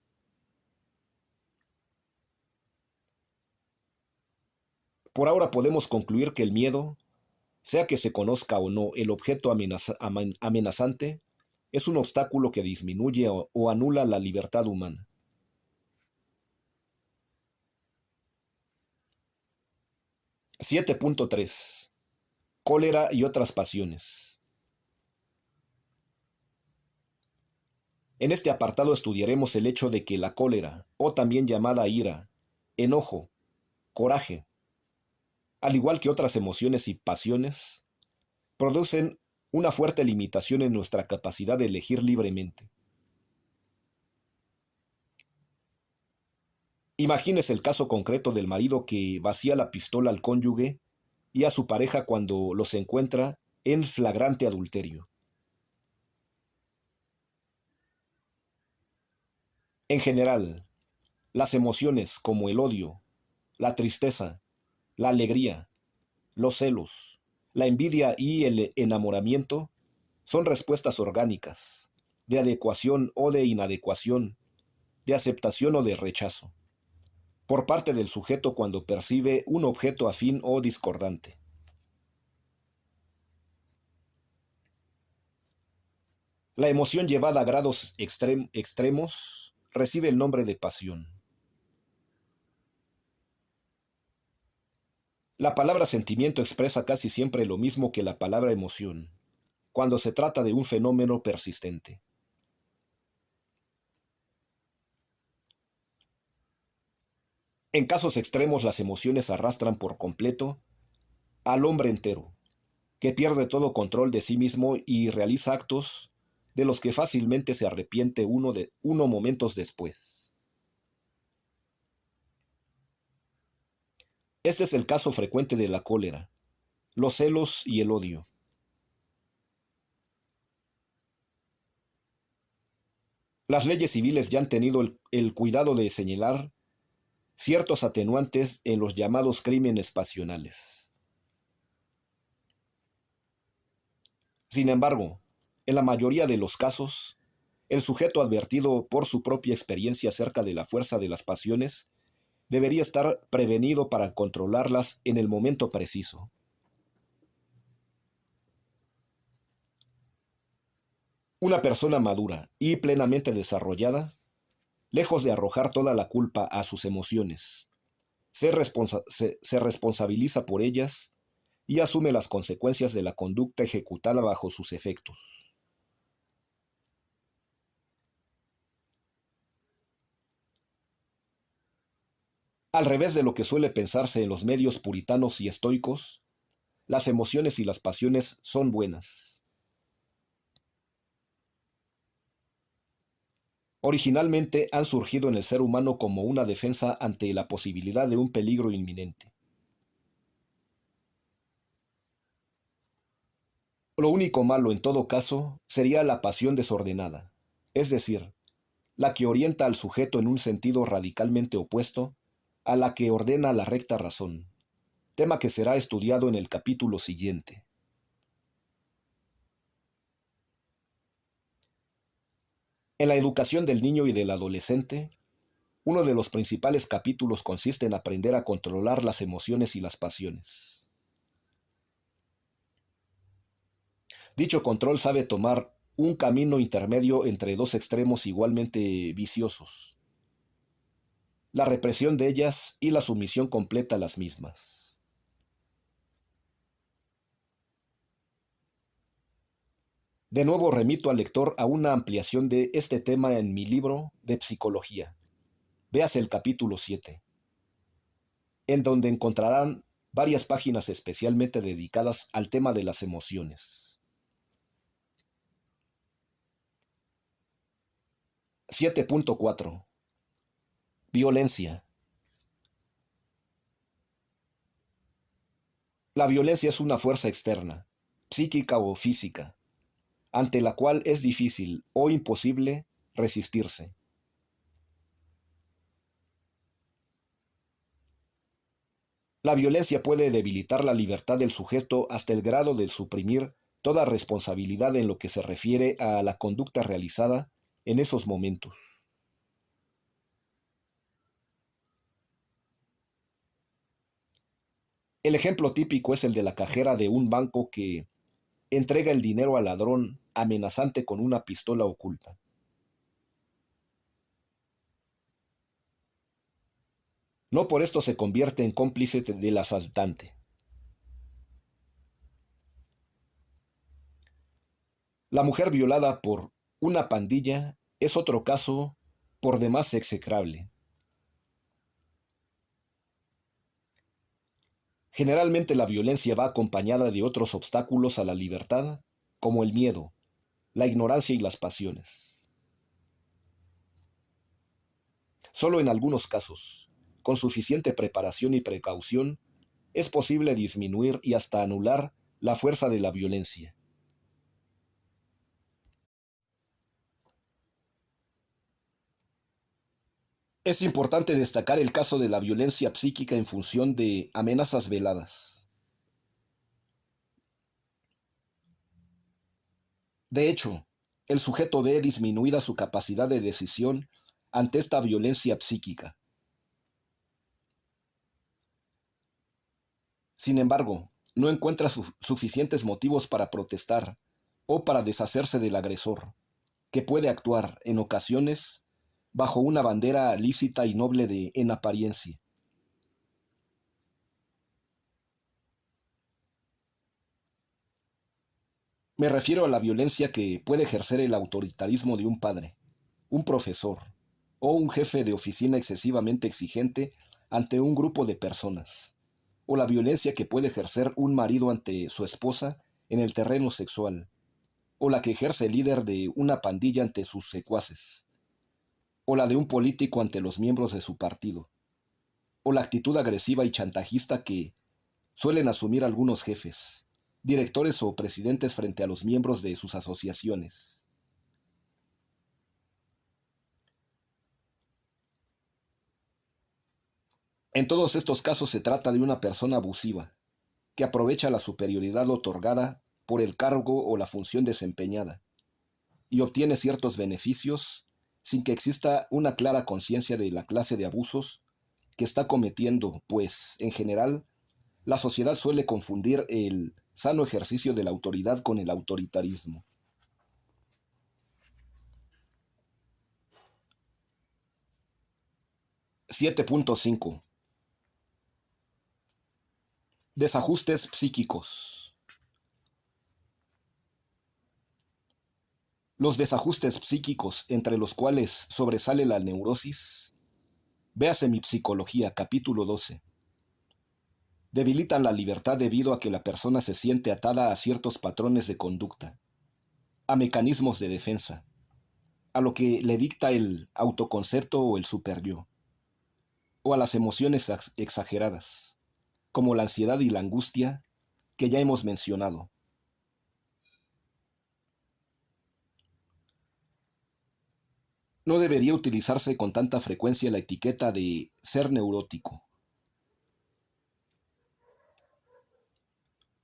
Por ahora podemos concluir que el miedo, sea que se conozca o no el objeto amenazante, es un obstáculo que disminuye o anula la libertad humana. 7.3. Cólera y otras pasiones. En este apartado estudiaremos el hecho de que la cólera, o también llamada ira, enojo, coraje, al igual que otras emociones y pasiones, producen una fuerte limitación en nuestra capacidad de elegir libremente. Imagínese el caso concreto del marido que vacía la pistola al cónyuge y a su pareja cuando los encuentra en flagrante adulterio. En general, las emociones como el odio, la tristeza, la alegría, los celos, la envidia y el enamoramiento son respuestas orgánicas, de adecuación o de inadecuación, de aceptación o de rechazo, por parte del sujeto cuando percibe un objeto afín o discordante. La emoción llevada a grados extremos recibe el nombre de pasión. La palabra sentimiento expresa casi siempre lo mismo que la palabra emoción, cuando se trata de un fenómeno persistente. En casos extremos las emociones arrastran por completo al hombre entero, que pierde todo control de sí mismo y realiza actos de los que fácilmente se arrepiente uno momentos después. Este es el caso frecuente de la cólera, los celos y el odio. Las leyes civiles ya han tenido el cuidado de señalar ciertos atenuantes en los llamados crímenes pasionales. Sin embargo, en la mayoría de los casos, el sujeto advertido por su propia experiencia acerca de la fuerza de las pasiones debería estar prevenido para controlarlas en el momento preciso. Una persona madura y plenamente desarrollada, lejos de arrojar toda la culpa a sus emociones, se responsabiliza por ellas y asume las consecuencias de la conducta ejecutada bajo sus efectos. Al revés de lo que suele pensarse en los medios puritanos y estoicos, las emociones y las pasiones son buenas. Originalmente han surgido en el ser humano como una defensa ante la posibilidad de un peligro inminente. Lo único malo en todo caso sería la pasión desordenada, es decir, la que orienta al sujeto en un sentido radicalmente opuesto a la que ordena la recta razón, tema que será estudiado en el capítulo siguiente. En la educación del niño y del adolescente, Uno de los principales capítulos consiste en aprender a controlar las emociones y las pasiones. Dicho control sabe tomar un camino intermedio entre dos extremos igualmente viciosos: la represión de ellas y la sumisión completa a las mismas. De nuevo remito al lector a una ampliación de este tema en mi libro de psicología. Véase el capítulo 7, en donde encontrarán varias páginas especialmente dedicadas al tema de las emociones. 7.4. Violencia. La violencia es una fuerza externa, psíquica o física, ante la cual es difícil o imposible resistirse. La violencia puede debilitar la libertad del sujeto hasta el grado de suprimir toda responsabilidad en lo que se refiere a la conducta realizada en esos momentos. El ejemplo típico es el de la cajera de un banco que entrega el dinero al ladrón amenazante con una pistola oculta. No por esto se convierte en cómplice del asaltante. La mujer violada por una pandilla es otro caso por demás execrable. Generalmente la violencia va acompañada de otros obstáculos a la libertad, como el miedo, la ignorancia y las pasiones. Solo en algunos casos, con suficiente preparación y precaución, es posible disminuir y hasta anular la fuerza de la violencia. Es importante destacar el caso de la violencia psíquica en función de amenazas veladas. De hecho, el sujeto ve disminuida su capacidad de decisión ante esta violencia psíquica. Sin embargo, no encuentra suficientes motivos para protestar o para deshacerse del agresor, que puede actuar, en ocasiones, bajo una bandera lícita y noble en apariencia. Me refiero a la violencia que puede ejercer el autoritarismo de un padre, un profesor o un jefe de oficina excesivamente exigente ante un grupo de personas, o la violencia que puede ejercer un marido ante su esposa en el terreno sexual, o la que ejerce el líder de una pandilla ante sus secuaces, o la de un político ante los miembros de su partido, o la actitud agresiva y chantajista que suelen asumir algunos jefes, directores o presidentes frente a los miembros de sus asociaciones. En todos estos casos se trata de una persona abusiva, que aprovecha la superioridad otorgada por el cargo o la función desempeñada, y obtiene ciertos beneficios sin que exista una clara conciencia de la clase de abusos que está cometiendo, pues, en general, la sociedad suele confundir el sano ejercicio de la autoridad con el autoritarismo. 7.5. Desajustes psíquicos. Los desajustes psíquicos, entre los cuales sobresale la neurosis, véase mi Psicología, capítulo 12, debilitan la libertad debido a que la persona se siente atada a ciertos patrones de conducta, a mecanismos de defensa, a lo que le dicta el autoconcepto o el superyo, o a las emociones exageradas, como la ansiedad y la angustia que ya hemos mencionado. No debería utilizarse con tanta frecuencia la etiqueta de ser neurótico.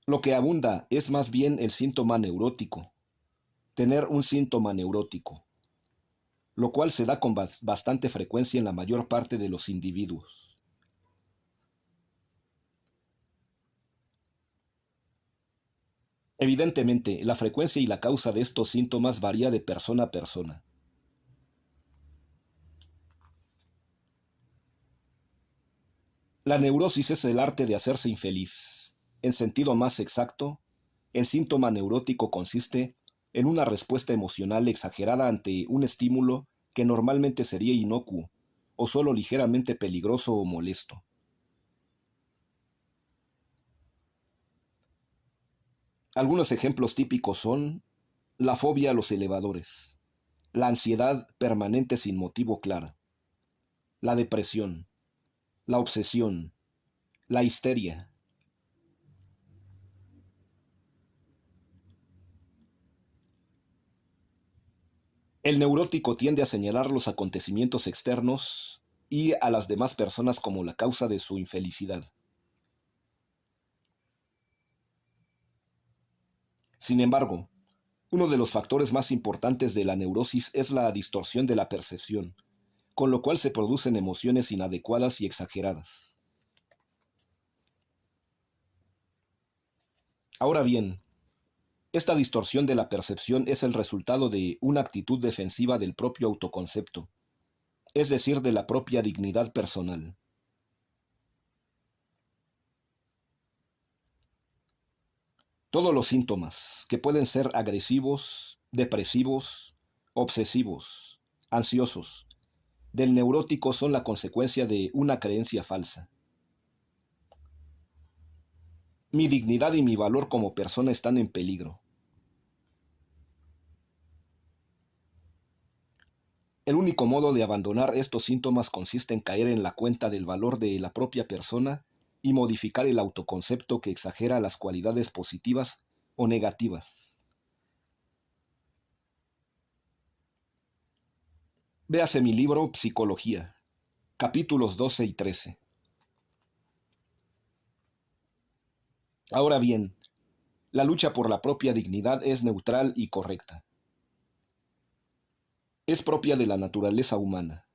Lo que abunda es más bien el síntoma neurótico, tener un síntoma neurótico. lo cual se da con bastante frecuencia en la mayor parte de los individuos. Evidentemente, la frecuencia y la causa de estos síntomas varía de persona a persona. La neurosis es el arte de hacerse infeliz. En sentido más exacto, el síntoma neurótico consiste en una respuesta emocional exagerada ante un estímulo que normalmente sería inocuo o solo ligeramente peligroso o molesto. Algunos ejemplos típicos son la fobia a los elevadores, la ansiedad permanente sin motivo claro, la depresión, la obsesión, la histeria. El neurótico tiende a señalar los acontecimientos externos y a las demás personas como la causa de su infelicidad. Sin embargo, uno de los factores más importantes de la neurosis es la distorsión de la percepción, con lo cual se producen emociones inadecuadas y exageradas. Ahora bien, esta distorsión de la percepción es el resultado de una actitud defensiva del propio autoconcepto, es decir, de la propia dignidad personal. Todos los síntomas, que pueden ser agresivos, depresivos, obsesivos, ansiosos, del neurótico son la consecuencia de una creencia falsa. Mi dignidad y mi valor como persona están en peligro. El único modo de abandonar estos síntomas consiste en caer en la cuenta del valor de la propia persona y modificar el autoconcepto que exagera las cualidades positivas o negativas. Véase mi libro Psicología, capítulos 12 y 13. Ahora bien, la lucha por la propia dignidad es neutral y correcta. Es propia de la naturaleza humana.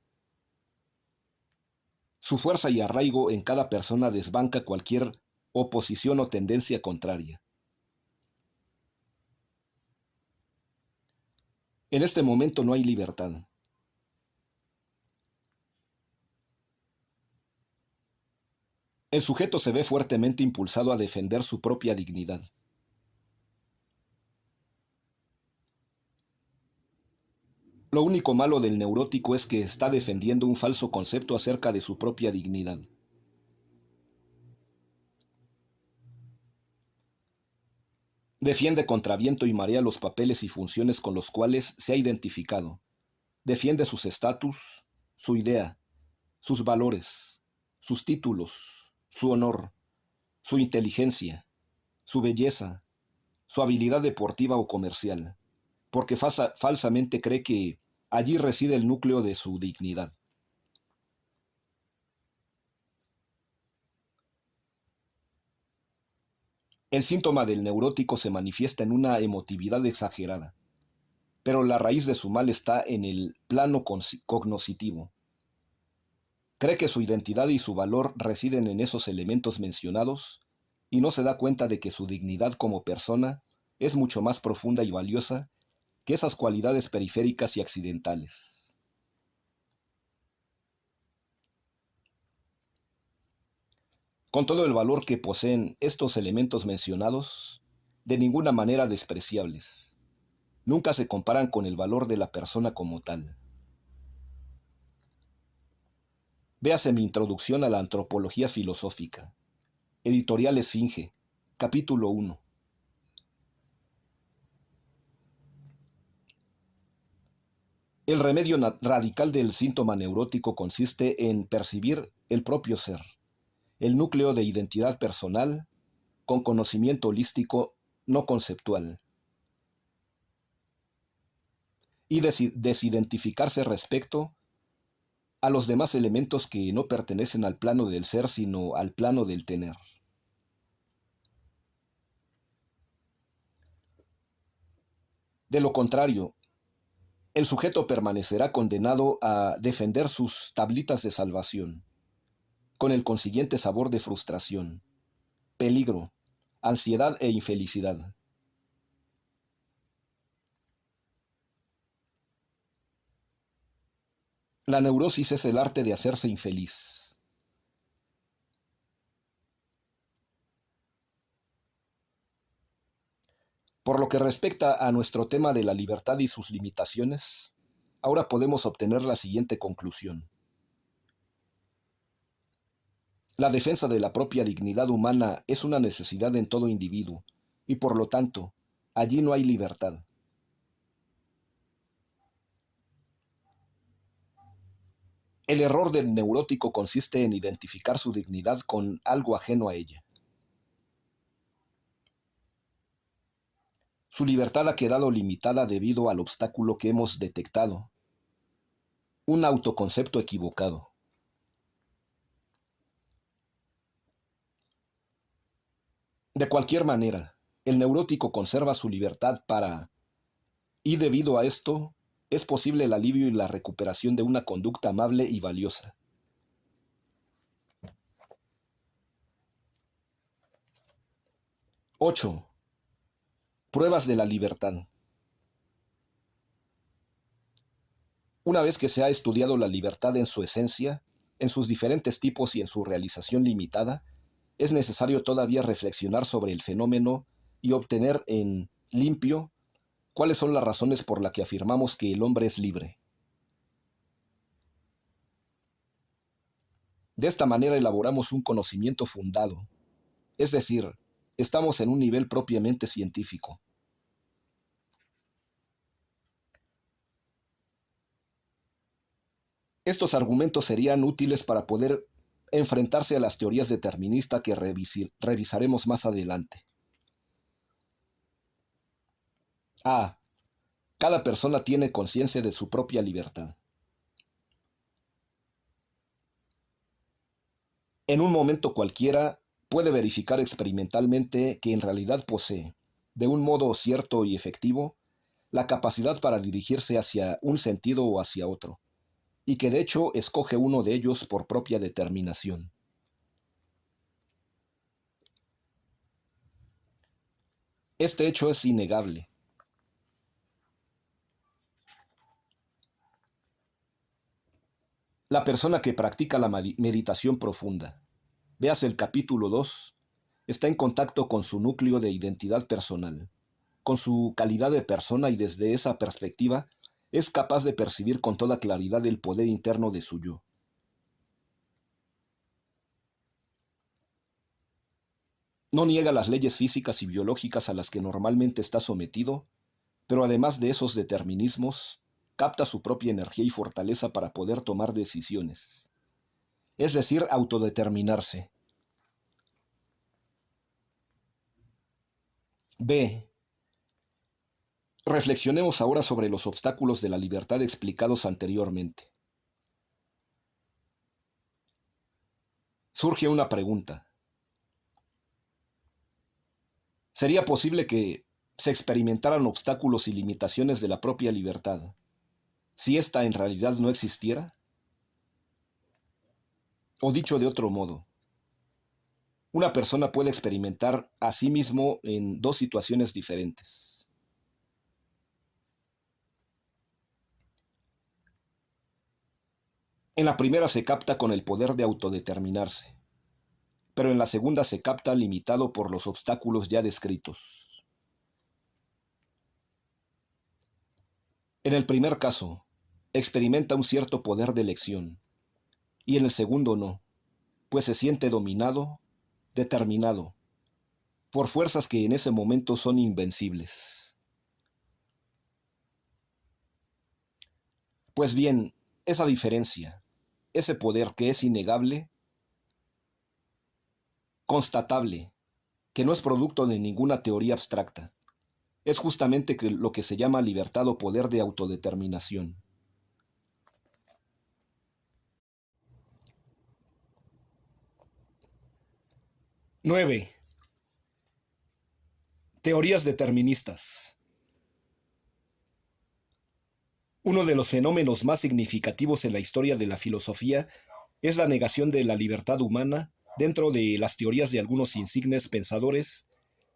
Su fuerza y arraigo en cada persona desbanca cualquier oposición o tendencia contraria. En este momento no hay libertad. El sujeto se ve fuertemente impulsado a defender su propia dignidad. Lo único malo del neurótico es que está defendiendo un falso concepto acerca de su propia dignidad. Defiende contra viento y marea los papeles y funciones con los cuales se ha identificado. Defiende sus estatus, su idea, sus valores, sus títulos, su honor, su inteligencia, su belleza, su habilidad deportiva o comercial, porque falsamente cree que allí reside el núcleo de su dignidad. El síntoma del neurótico se manifiesta en una emotividad exagerada, pero la raíz de su mal está en el plano cognoscitivo. Cree que su identidad y su valor residen en esos elementos mencionados y no se da cuenta de que su dignidad como persona es mucho más profunda y valiosa que esas cualidades periféricas y accidentales. Con todo el valor que poseen estos elementos mencionados, de ninguna manera despreciables, nunca se comparan con el valor de la persona como tal. Véase mi introducción a la antropología filosófica. Editorial Esfinge, capítulo 1. El remedio radical del síntoma neurótico consiste en percibir el propio ser, el núcleo de identidad personal, con conocimiento holístico no conceptual, y desidentificarse respecto a los demás elementos que no pertenecen al plano del ser, sino al plano del tener. De lo contrario, El sujeto permanecerá condenado a defender sus tablitas de salvación, con el consiguiente sabor de frustración, peligro, ansiedad e infelicidad. La neurosis es el arte de hacerse infeliz. Por lo que respecta a nuestro tema de la libertad y sus limitaciones, ahora podemos obtener la siguiente conclusión. La defensa de la propia dignidad humana es una necesidad en todo individuo, y por lo tanto, allí no hay libertad. El error del neurótico consiste en identificar su dignidad con algo ajeno a ella. Su libertad ha quedado limitada debido al obstáculo que hemos detectado, un autoconcepto equivocado. De cualquier manera, el neurótico conserva su libertad y debido a esto, es posible el alivio y la recuperación de una conducta amable y valiosa. ¡8! Pruebas de la libertad. Una vez que se ha estudiado la libertad en su esencia, en sus diferentes tipos y en su realización limitada, es necesario todavía reflexionar sobre el fenómeno y obtener en limpio cuáles son las razones por las que afirmamos que el hombre es libre. De esta manera elaboramos un conocimiento fundado, es decir, estamos en un nivel propiamente científico. Estos argumentos serían útiles para poder enfrentarse a las teorías deterministas que revisaremos más adelante. A. Cada persona tiene conciencia de su propia libertad. En un momento cualquiera, puede verificar experimentalmente que en realidad posee, de un modo cierto y efectivo, la capacidad para dirigirse hacia un sentido o hacia otro, y que de hecho escoge uno de ellos por propia determinación. Este hecho es innegable. La persona que practica la meditación profunda, véase el capítulo 2, está en contacto con su núcleo de identidad personal, con su calidad de persona y desde esa perspectiva es capaz de percibir con toda claridad el poder interno de su yo. No niega las leyes físicas y biológicas a las que normalmente está sometido, pero además de esos determinismos, capta su propia energía y fortaleza para poder tomar decisiones, es decir, autodeterminarse. B. Reflexionemos ahora sobre los obstáculos de la libertad explicados anteriormente. Surge una pregunta. ¿Sería posible que se experimentaran obstáculos y limitaciones de la propia libertad si ésta en realidad no existiera? O dicho de otro modo, una persona puede experimentar a sí mismo en dos situaciones diferentes. En la primera se capta con el poder de autodeterminarse, pero en la segunda se capta limitado por los obstáculos ya descritos. En el primer caso, experimenta un cierto poder de elección, y en el segundo no, pues se siente dominado, determinado, por fuerzas que en ese momento son invencibles. Pues bien, esa diferencia, ese poder que es innegable, constatable, que no es producto de ninguna teoría abstracta, es justamente lo que se llama libertad o poder de autodeterminación. 9. Teorías deterministas. Uno de los fenómenos más significativos en la historia de la filosofía es la negación de la libertad humana dentro de las teorías de algunos insignes pensadores,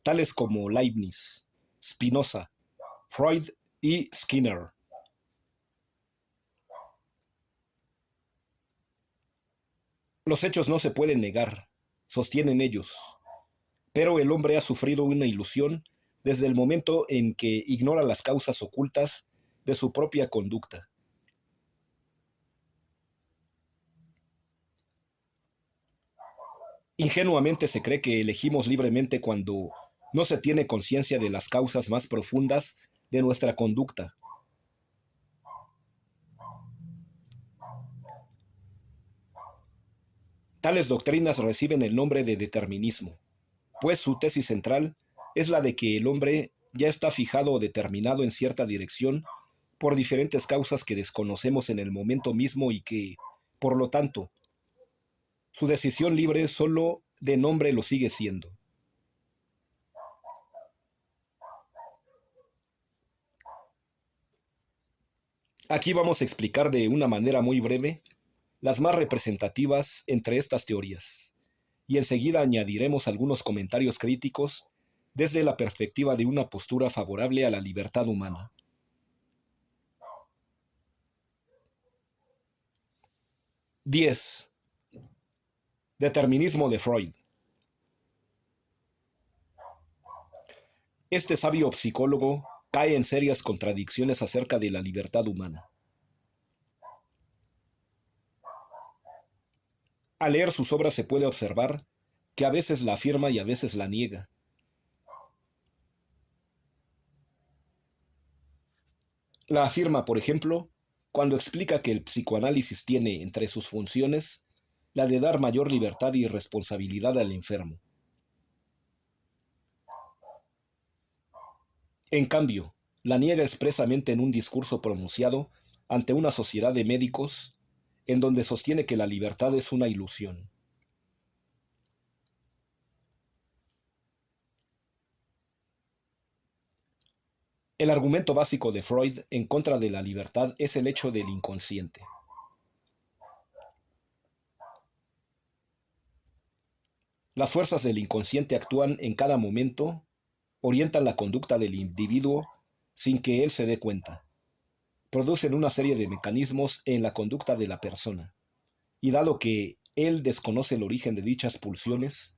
tales como Leibniz, Spinoza, Freud y Skinner. Los hechos no se pueden negar, sostienen ellos, pero el hombre ha sufrido una ilusión desde el momento en que ignora las causas ocultas de su propia conducta. Ingenuamente se cree que elegimos libremente cuando no se tiene conciencia de las causas más profundas de nuestra conducta. Tales doctrinas reciben el nombre de determinismo, pues su tesis central es la de que el hombre ya está fijado o determinado en cierta dirección por diferentes causas que desconocemos en el momento mismo y que, por lo tanto, su decisión libre solo de nombre lo sigue siendo. Aquí vamos a explicar de una manera muy breve las más representativas entre estas teorías, y enseguida añadiremos algunos comentarios críticos desde la perspectiva de una postura favorable a la libertad humana. 10. Determinismo de Freud. Este sabio psicólogo cae en serias contradicciones acerca de la libertad humana. Al leer sus obras se puede observar que a veces la afirma y a veces la niega. La afirma, por ejemplo, cuando explica que el psicoanálisis tiene entre sus funciones la de dar mayor libertad y responsabilidad al enfermo. En cambio, la niega expresamente en un discurso pronunciado ante una sociedad de médicos en donde sostiene que la libertad es una ilusión. El argumento básico de Freud en contra de la libertad es el hecho del inconsciente. Las fuerzas del inconsciente actúan en cada momento, orientan la conducta del individuo sin que él se dé cuenta. Producen una serie de mecanismos en la conducta de la persona, y dado que él desconoce el origen de dichas pulsiones,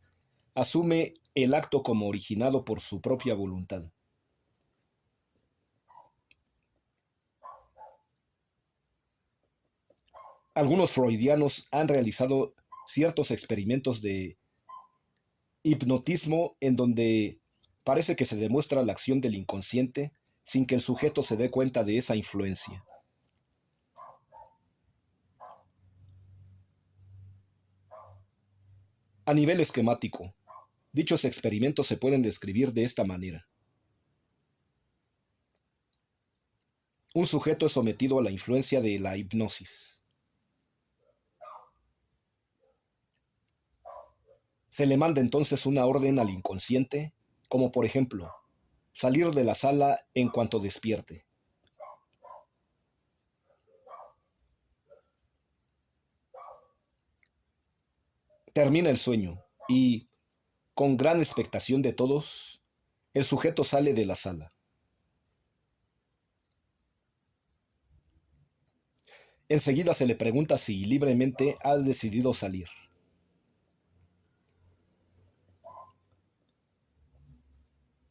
asume el acto como originado por su propia voluntad. Algunos freudianos han realizado ciertos experimentos de hipnotismo en donde parece que se demuestra la acción del inconsciente sin que el sujeto se dé cuenta de esa influencia. A nivel esquemático, dichos experimentos se pueden describir de esta manera. Un sujeto es sometido a la influencia de la hipnosis. Se le manda entonces una orden al inconsciente, como por ejemplo, salir de la sala en cuanto despierte. Termina el sueño y, con gran expectación de todos, el sujeto sale de la sala. Enseguida se le pregunta si libremente ha decidido salir.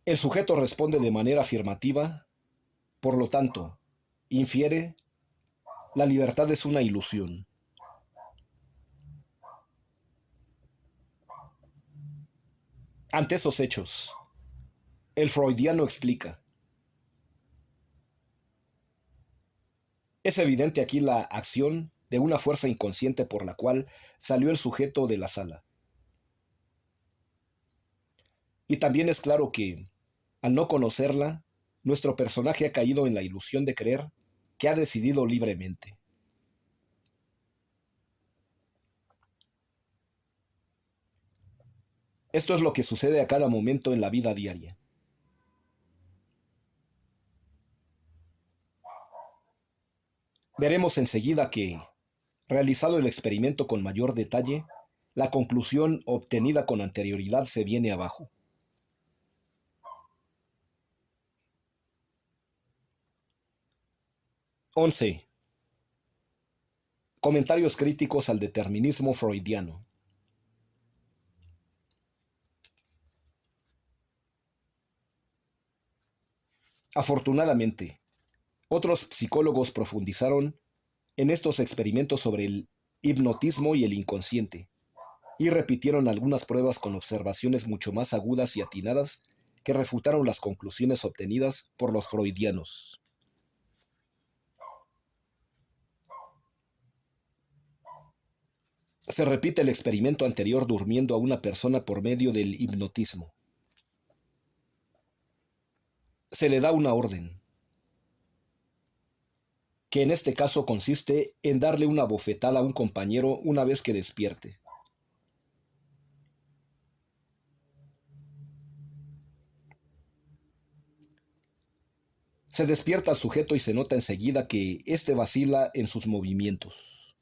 El sujeto responde de manera afirmativa, por lo tanto, infiere, la libertad es una ilusión. Ante esos hechos, el freudiano explica, es evidente aquí la acción de una fuerza inconsciente por la cual salió el sujeto de la sala. Y también es claro que, al no conocerla, nuestro personaje ha caído en la ilusión de creer que ha decidido libremente. Esto es lo que sucede a cada momento en la vida diaria. Veremos enseguida que, realizado el experimento con mayor detalle, la conclusión obtenida con anterioridad se viene abajo. 11. Comentarios críticos al determinismo freudiano. Afortunadamente, otros psicólogos profundizaron en estos experimentos sobre el hipnotismo y el inconsciente, y repitieron algunas pruebas con observaciones mucho más agudas y atinadas que refutaron las conclusiones obtenidas por los freudianos. Se repite el experimento anterior durmiendo a una persona por medio del hipnotismo. Se le da una orden, que en este caso consiste en darle una bofetada a un compañero una vez que despierte. Se despierta al sujeto y se nota enseguida que éste vacila en sus movimientos.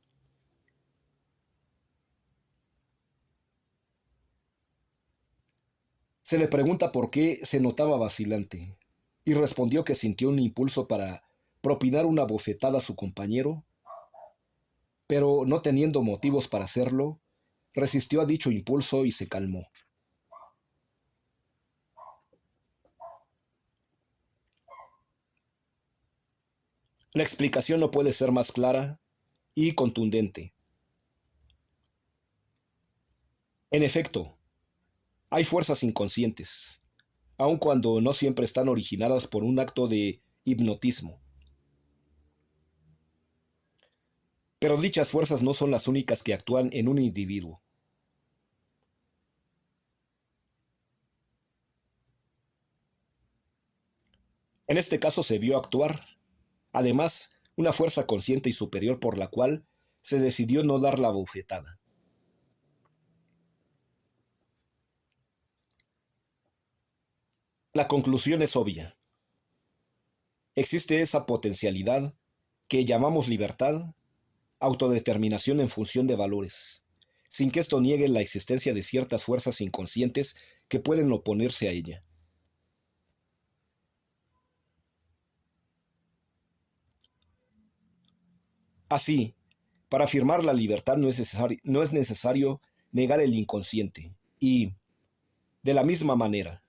Se le pregunta por qué se notaba vacilante, y respondió que sintió un impulso para propinar una bofetada a su compañero, pero no teniendo motivos para hacerlo, resistió a dicho impulso y se calmó. La explicación no puede ser más clara y contundente. En efecto, hay fuerzas inconscientes, aun cuando no siempre están originadas por un acto de hipnotismo. Pero dichas fuerzas no son las únicas que actúan en un individuo. En este caso se vio actuar, además, una fuerza consciente y superior por la cual se decidió no dar la bofetada. La conclusión es obvia. Existe esa potencialidad que llamamos libertad, autodeterminación en función de valores, sin que esto niegue la existencia de ciertas fuerzas inconscientes que pueden oponerse a ella. Así, para afirmar la libertad no es necesario negar el inconsciente y, de la misma manera,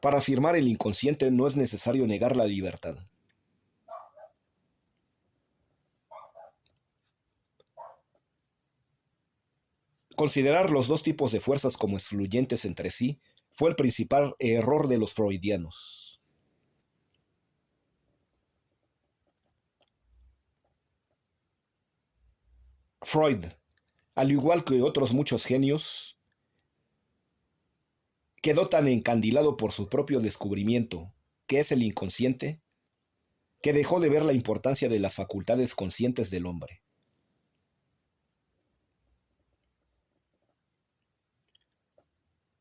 para afirmar el inconsciente no es necesario negar la libertad. Considerar los dos tipos de fuerzas como excluyentes entre sí fue el principal error de los freudianos. Freud, al igual que otros muchos genios, quedó tan encandilado por su propio descubrimiento, que es el inconsciente, que dejó de ver la importancia de las facultades conscientes del hombre.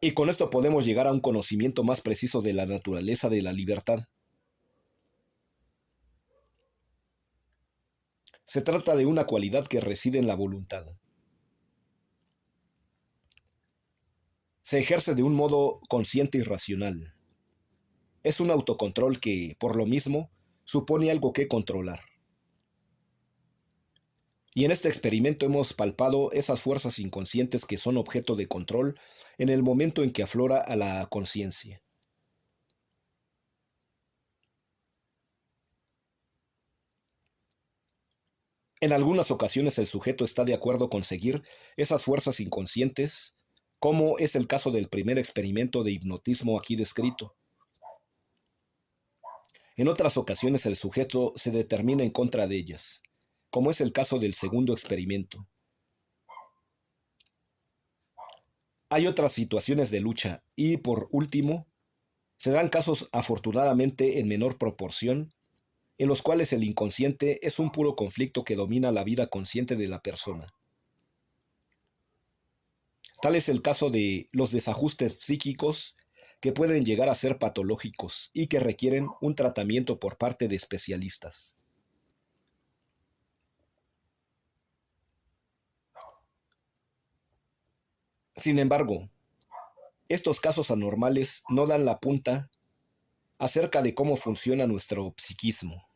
Y con esto podemos llegar a un conocimiento más preciso de la naturaleza de la libertad. Se trata de una cualidad que reside en la voluntad. Se ejerce de un modo consciente y racional. Es un autocontrol que, por lo mismo, supone algo que controlar. Y en este experimento hemos palpado esas fuerzas inconscientes que son objeto de control en el momento en que aflora a la conciencia. En algunas ocasiones el sujeto está de acuerdo con seguir esas fuerzas inconscientes, como es el caso del primer experimento de hipnotismo aquí descrito. En otras ocasiones el sujeto se determina en contra de ellas, como es el caso del segundo experimento. Hay otras situaciones de lucha y, por último, se dan casos afortunadamente en menor proporción, en los cuales el inconsciente es un puro conflicto que domina la vida consciente de la persona. Tal es el caso de los desajustes psíquicos que pueden llegar a ser patológicos y que requieren un tratamiento por parte de especialistas. Sin embargo, estos casos anormales no dan la punta acerca de cómo funciona nuestro psiquismo.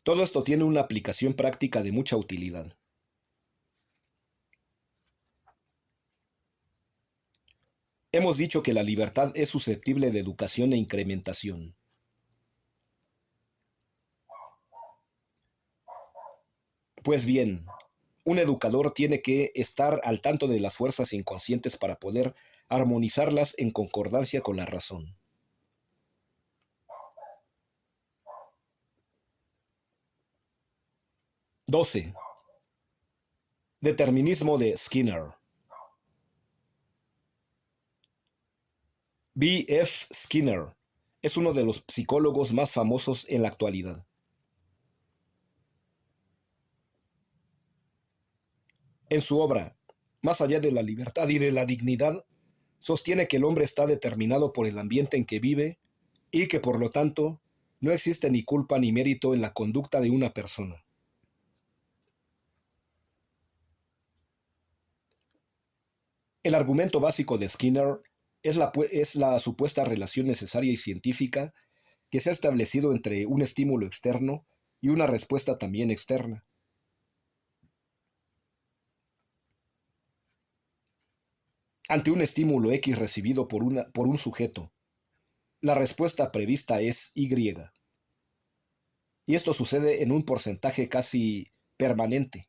Todo esto tiene una aplicación práctica de mucha utilidad. Hemos dicho que la libertad es susceptible de educación e incrementación. Pues bien, un educador tiene que estar al tanto de las fuerzas inconscientes para poder armonizarlas en concordancia con la razón. Doce. Determinismo de Skinner. B. F. Skinner es uno de los psicólogos más famosos en la actualidad. En su obra, Más allá de la libertad y de la dignidad, sostiene que el hombre está determinado por el ambiente en que vive y que por lo tanto no existe ni culpa ni mérito en la conducta de una persona. El argumento básico de Skinner es la supuesta relación necesaria y científica que se ha establecido entre un estímulo externo y una respuesta también externa. Ante un estímulo X recibido por un sujeto, la respuesta prevista es Y. Y esto sucede en un porcentaje casi permanente.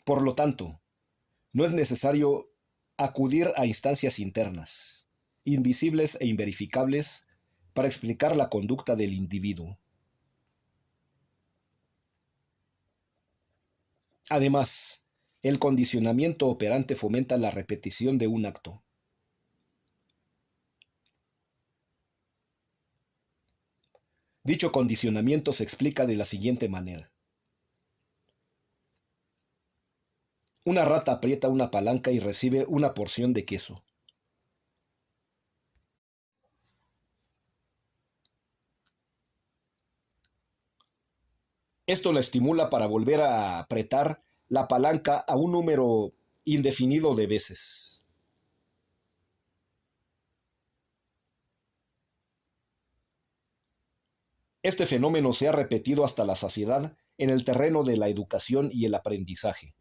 Por lo tanto, no es necesario acudir a instancias internas, invisibles e inverificables, para explicar la conducta del individuo. Además, el condicionamiento operante fomenta la repetición de un acto. Dicho condicionamiento se explica de la siguiente manera. Una rata aprieta una palanca y recibe una porción de queso. Esto la estimula para volver a apretar la palanca a un número indefinido de veces. Este fenómeno se ha repetido hasta la saciedad en el terreno de la educación y el aprendizaje.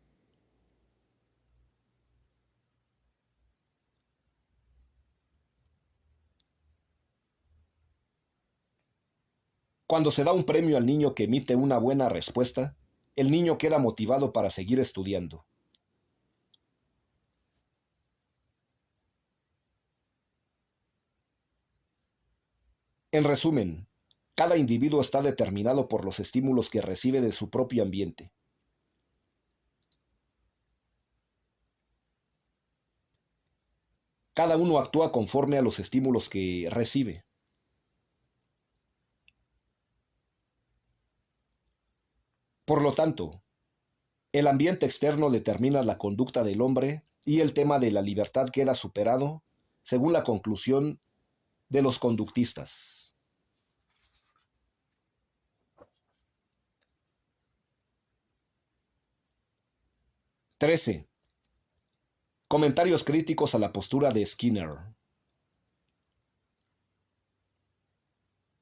Cuando se da un premio al niño que emite una buena respuesta, el niño queda motivado para seguir estudiando. En resumen, cada individuo está determinado por los estímulos que recibe de su propio ambiente. Cada uno actúa conforme a los estímulos que recibe. Por lo tanto, el ambiente externo determina la conducta del hombre y el tema de la libertad queda superado, según la conclusión de los conductistas. Trece. Comentarios críticos a la postura de Skinner.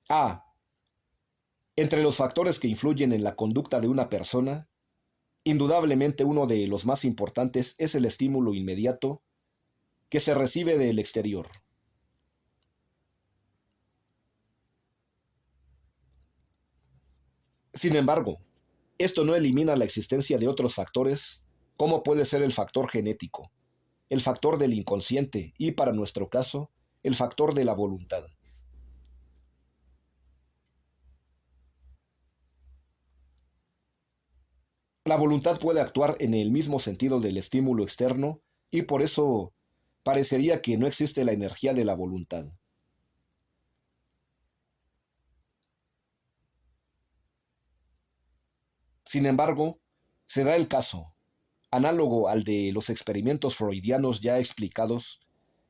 A. Entre los factores que influyen en la conducta de una persona, indudablemente uno de los más importantes es el estímulo inmediato que se recibe del exterior. Sin embargo, esto no elimina la existencia de otros factores, como puede ser el factor genético, el factor del inconsciente y, para nuestro caso, el factor de la voluntad. La voluntad puede actuar en el mismo sentido del estímulo externo y por eso parecería que no existe la energía de la voluntad. Sin embargo, se da el caso, análogo al de los experimentos freudianos ya explicados,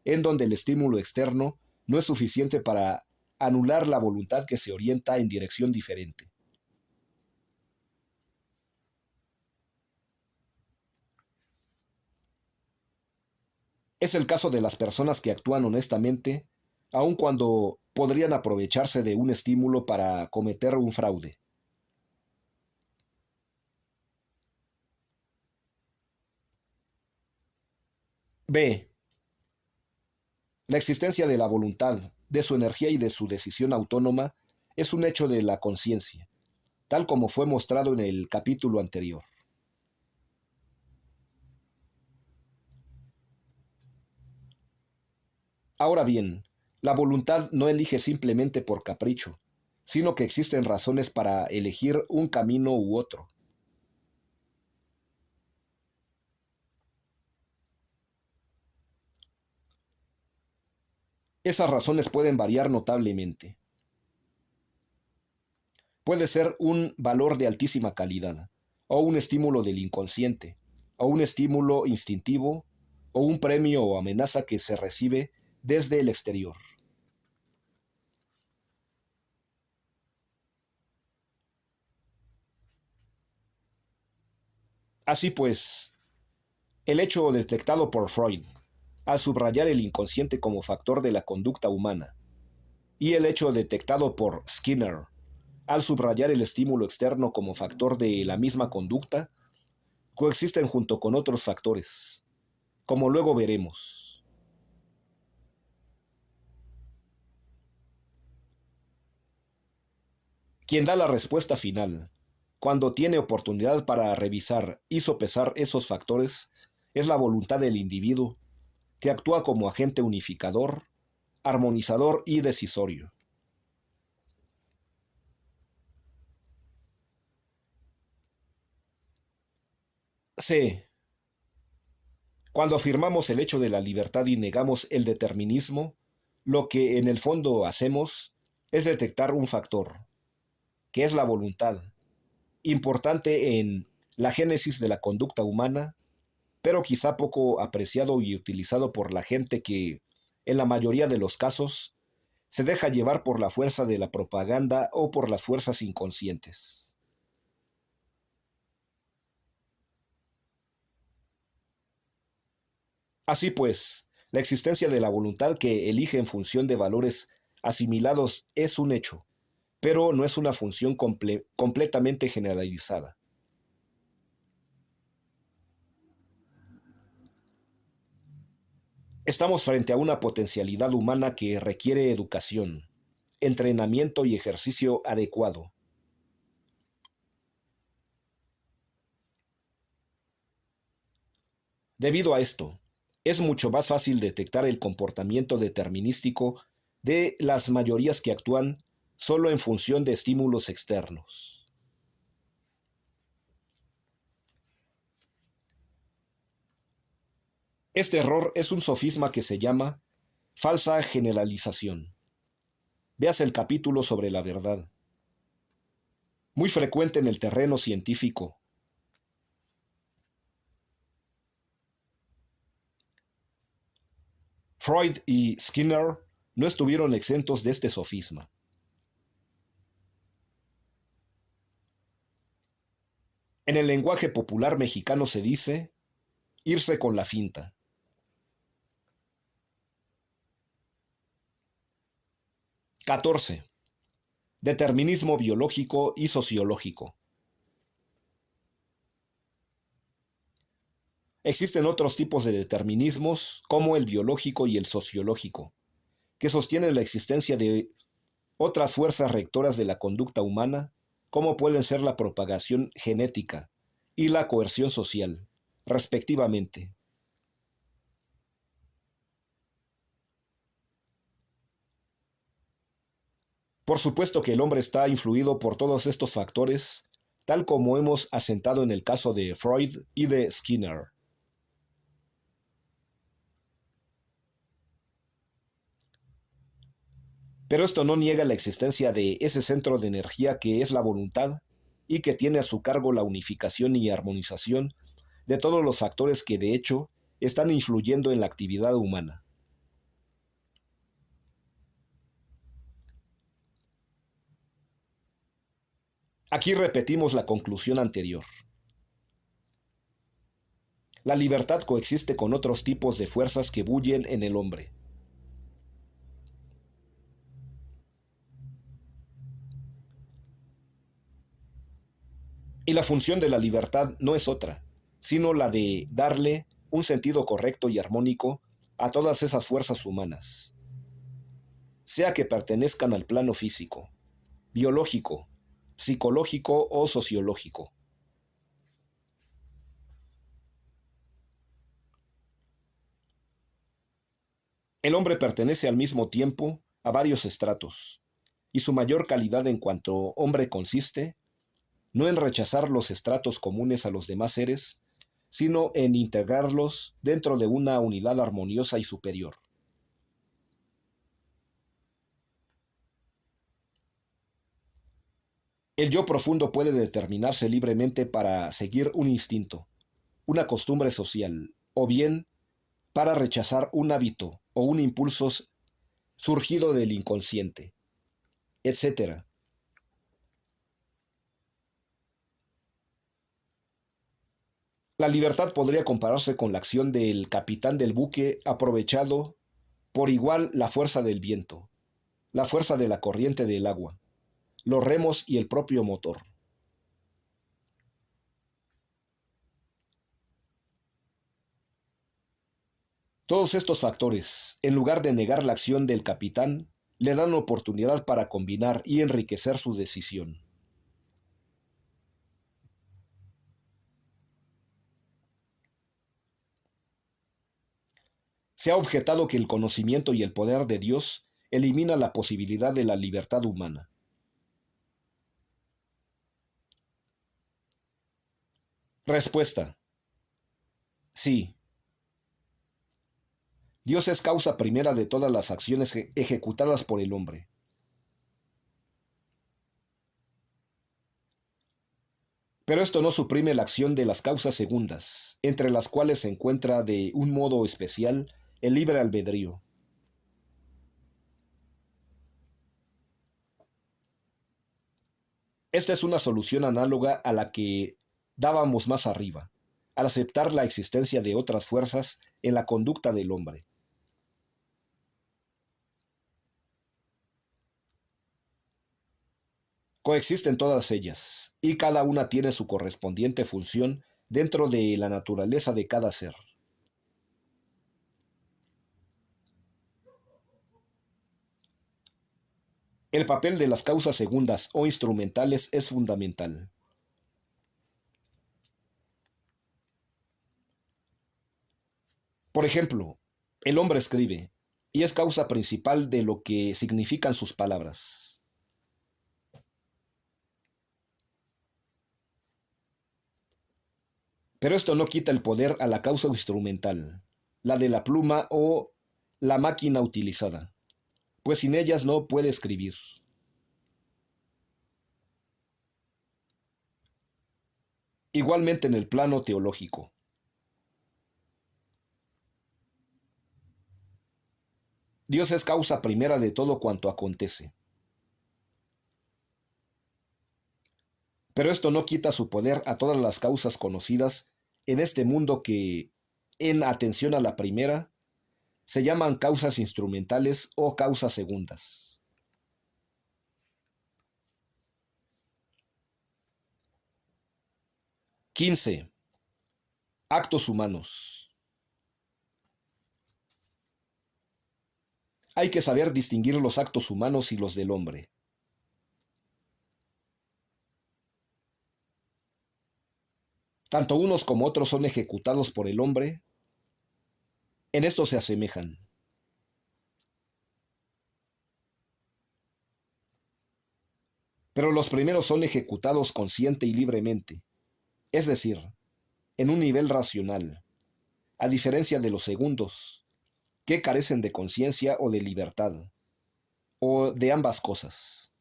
en donde el estímulo externo no es suficiente para anular la voluntad que se orienta en dirección diferente. Es el caso de las personas que actúan honestamente, aun cuando podrían aprovecharse de un estímulo para cometer un fraude. B. La existencia de la voluntad, de su energía y de su decisión autónoma es un hecho de la conciencia, tal como fue mostrado en el capítulo anterior. Ahora bien, la voluntad no elige simplemente por capricho, sino que existen razones para elegir un camino u otro. Esas razones pueden variar notablemente. Puede ser un valor de altísima calidad, o un estímulo del inconsciente, o un estímulo instintivo, o un premio o amenaza que se recibe desde el exterior. Así pues, el hecho detectado por Freud, al subrayar el inconsciente como factor de la conducta humana, y el hecho detectado por Skinner, al subrayar el estímulo externo como factor de la misma conducta, coexisten junto con otros factores, como luego veremos. Quien da la respuesta final, cuando tiene oportunidad para revisar y sopesar esos factores, es la voluntad del individuo, que actúa como agente unificador, armonizador y decisorio. C. Cuando afirmamos el hecho de la libertad y negamos el determinismo, lo que en el fondo hacemos es detectar un factor, que es la voluntad, importante en la génesis de la conducta humana, pero quizá poco apreciado y utilizado por la gente que, en la mayoría de los casos, se deja llevar por la fuerza de la propaganda o por las fuerzas inconscientes. Así pues, la existencia de la voluntad que elige en función de valores asimilados es un hecho, pero no es una función completamente generalizada. Estamos frente a una potencialidad humana que requiere educación, entrenamiento y ejercicio adecuado. Debido a esto, es mucho más fácil detectar el comportamiento determinístico de las mayorías que actúan solo en función de estímulos externos. Este error es un sofisma que se llama falsa generalización. Veas el capítulo sobre la verdad. Muy frecuente en el terreno científico. Freud y Skinner no estuvieron exentos de este sofisma. En el lenguaje popular mexicano se dice irse con la finta. 14. Determinismo biológico y sociológico. Existen otros tipos de determinismos, como el biológico y el sociológico, que sostienen la existencia de otras fuerzas rectoras de la conducta humana, como pueden ser la propagación genética y la coerción social, respectivamente. Por supuesto que el hombre está influido por todos estos factores, tal como hemos asentado en el caso de Freud y de Skinner. Pero esto no niega la existencia de ese centro de energía que es la voluntad y que tiene a su cargo la unificación y armonización de todos los factores que de hecho están influyendo en la actividad humana. Aquí repetimos la conclusión anterior. La libertad coexiste con otros tipos de fuerzas que bullen en el hombre. Y la función de la libertad no es otra, sino la de darle un sentido correcto y armónico a todas esas fuerzas humanas, sea que pertenezcan al plano físico, biológico, psicológico o sociológico. El hombre pertenece al mismo tiempo a varios estratos, y su mayor calidad en cuanto hombre consiste no en rechazar los estratos comunes a los demás seres, sino en integrarlos dentro de una unidad armoniosa y superior. El yo profundo puede determinarse libremente para seguir un instinto, una costumbre social, o bien para rechazar un hábito o un impulso surgido del inconsciente, etc. La libertad podría compararse con la acción del capitán del buque aprovechado por igual la fuerza del viento, la fuerza de la corriente del agua, los remos y el propio motor. Todos estos factores, en lugar de negar la acción del capitán, le dan oportunidad para combinar y enriquecer su decisión. Se ha objetado que el conocimiento y el poder de Dios elimina la posibilidad de la libertad humana. Respuesta: sí. Dios es causa primera de todas las acciones ejecutadas por el hombre. Pero esto no suprime la acción de las causas segundas, entre las cuales se encuentra de un modo especial el libre albedrío. Esta es una solución análoga a la que dábamos más arriba, al aceptar la existencia de otras fuerzas en la conducta del hombre. Coexisten todas ellas, y cada una tiene su correspondiente función dentro de la naturaleza de cada ser. El papel de las causas segundas o instrumentales es fundamental. Por ejemplo, el hombre escribe, y es causa principal de lo que significan sus palabras. Pero esto no quita el poder a la causa instrumental, la de la pluma o la máquina utilizada, pues sin ellas no puede escribir. Igualmente en el plano teológico. Dios es causa primera de todo cuanto acontece. Pero esto no quita su poder a todas las causas conocidas en este mundo que, en atención a la primera, se llaman causas instrumentales o causas segundas. XV. Actos humanos. Hay que saber distinguir los actos humanos y los del hombre. Tanto unos como otros son ejecutados por el hombre. En esto se asemejan. Pero los primeros son ejecutados consciente y libremente, es decir, en un nivel racional, a diferencia de los segundos, que carecen de conciencia o de libertad, o de ambas cosas.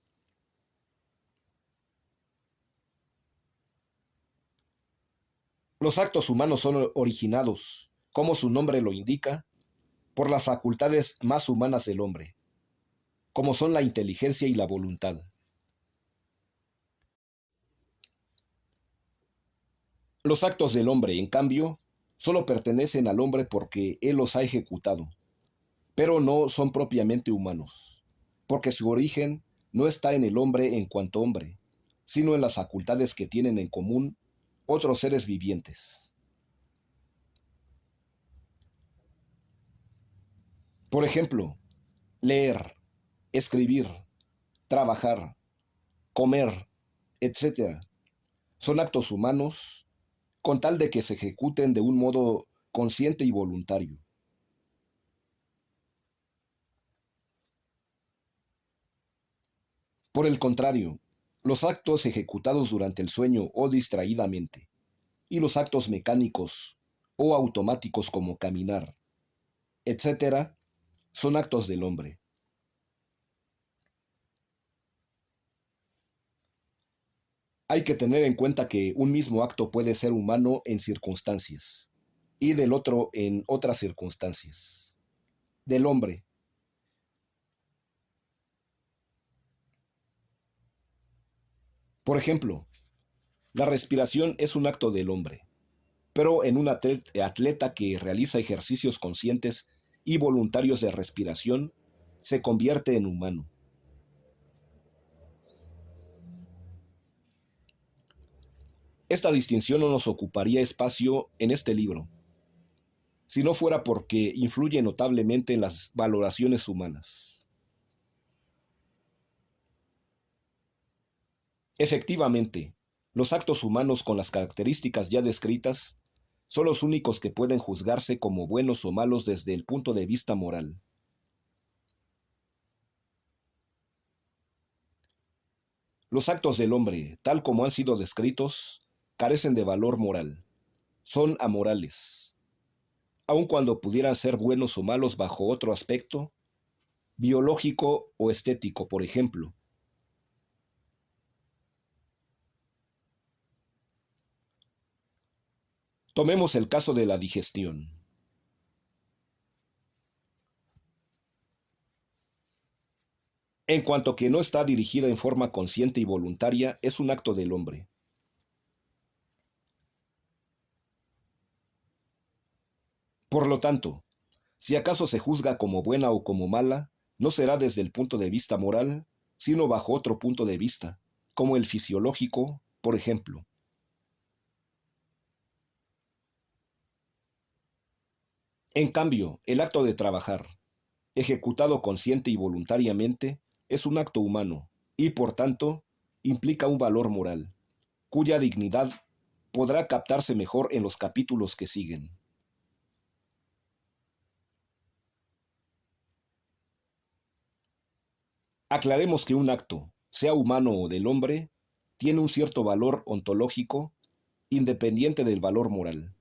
Los actos humanos son originados, como su nombre lo indica, por las facultades más humanas del hombre, como son la inteligencia y la voluntad. Los actos del hombre, en cambio, Solo pertenecen al hombre porque él los ha ejecutado, pero no son propiamente humanos, porque su origen no está en el hombre en cuanto hombre, sino en las facultades que tienen en común otros seres vivientes. Por ejemplo, leer, escribir, trabajar, comer, etcétera, son actos humanos con tal de que se ejecuten de un modo consciente y voluntario. Por el contrario, los actos ejecutados durante el sueño o distraídamente, y los actos mecánicos o automáticos como caminar, etcétera, son actos del hombre. Hay que tener en cuenta que un mismo acto puede ser humano en circunstancias y del otro en otras circunstancias. Del hombre. Por ejemplo, la respiración es un acto del hombre, pero en un atleta que realiza ejercicios conscientes y voluntarios de respiración, se convierte en humano. Esta distinción no nos ocuparía espacio en este libro, si no fuera porque influye notablemente en las valoraciones humanas. Efectivamente, los actos humanos con las características ya descritas son los únicos que pueden juzgarse como buenos o malos desde el punto de vista moral. Los actos del hombre, tal como han sido descritos, carecen de valor moral, son amorales, aun cuando pudieran ser buenos o malos bajo otro aspecto, biológico o estético, por ejemplo. Tomemos el caso de la digestión. En cuanto que no está dirigida en forma consciente y voluntaria, es un acto del hombre. Por lo tanto, si acaso se juzga como buena o como mala, no será desde el punto de vista moral, sino bajo otro punto de vista, como el fisiológico, por ejemplo. En cambio, el acto de trabajar, ejecutado consciente y voluntariamente, es un acto humano y, por tanto, implica un valor moral, cuya dignidad podrá captarse mejor en los capítulos que siguen. Aclaremos que un acto, sea humano o del hombre, tiene un cierto valor ontológico independiente del valor moral.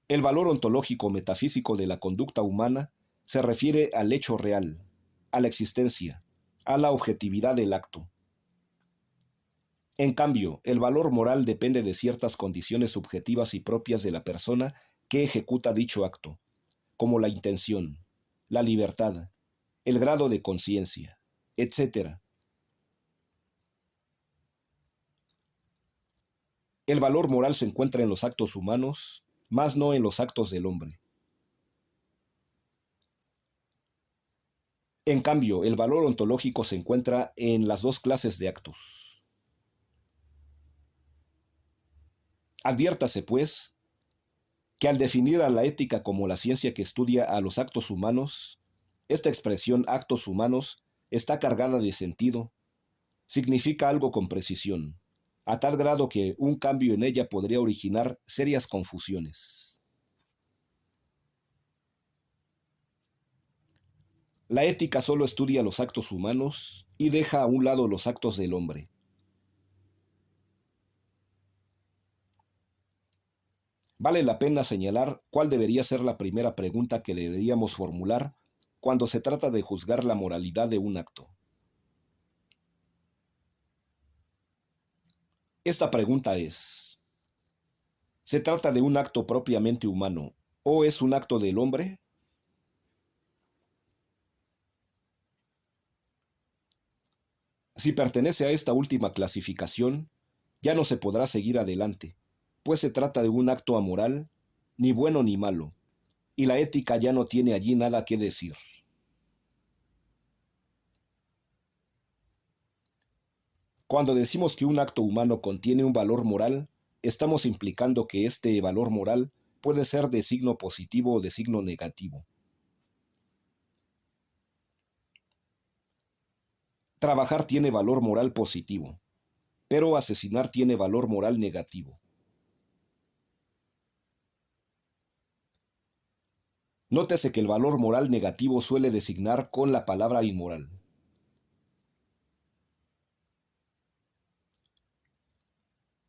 El valor ontológico metafísico de la conducta humana se refiere al hecho real, a la existencia, a la objetividad del acto. En cambio, el valor moral depende de ciertas condiciones subjetivas y propias de la persona que ejecuta dicho acto, como la intención, la libertad, el grado de conciencia, etc. El valor moral se encuentra en los actos humanos, más no en los actos del hombre. En cambio, el valor ontológico se encuentra en las dos clases de actos. Adviértase, pues, que al definir a la ética como la ciencia que estudia a los actos humanos, esta expresión actos humanos está cargada de sentido, significa algo con precisión, a tal grado que un cambio en ella podría originar serias confusiones. La ética solo estudia los actos humanos y deja a un lado los actos del hombre. Vale la pena señalar cuál debería ser la primera pregunta que deberíamos formular cuando se trata de juzgar la moralidad de un acto. Esta pregunta es, ¿se trata de un acto propiamente humano o es un acto del hombre? Si pertenece a esta última clasificación, ya no se podrá seguir adelante, pues se trata de un acto amoral, ni bueno ni malo, y la ética ya no tiene allí nada que decir. Cuando decimos que un acto humano contiene un valor moral, estamos implicando que este valor moral puede ser de signo positivo o de signo negativo. Trabajar tiene valor moral positivo, pero asesinar tiene valor moral negativo. Nótese que el valor moral negativo suele designar con la palabra inmoral.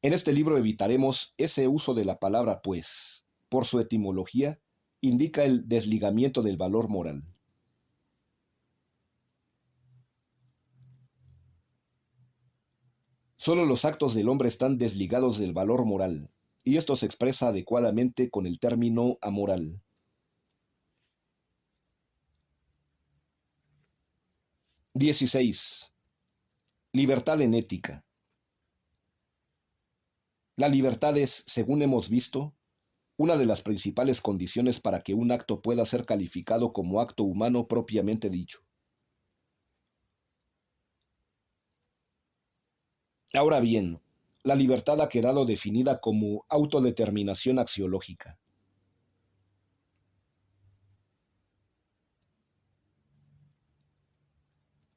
En este libro evitaremos ese uso de la palabra pues, por su etimología, indica el desligamiento del valor moral. Solo los actos del hombre están desligados del valor moral, y esto se expresa adecuadamente con el término amoral. 16. Libertad en ética. La libertad es, según hemos visto, una de las principales condiciones para que un acto pueda ser calificado como acto humano propiamente dicho. Ahora bien, la libertad ha quedado definida como autodeterminación axiológica.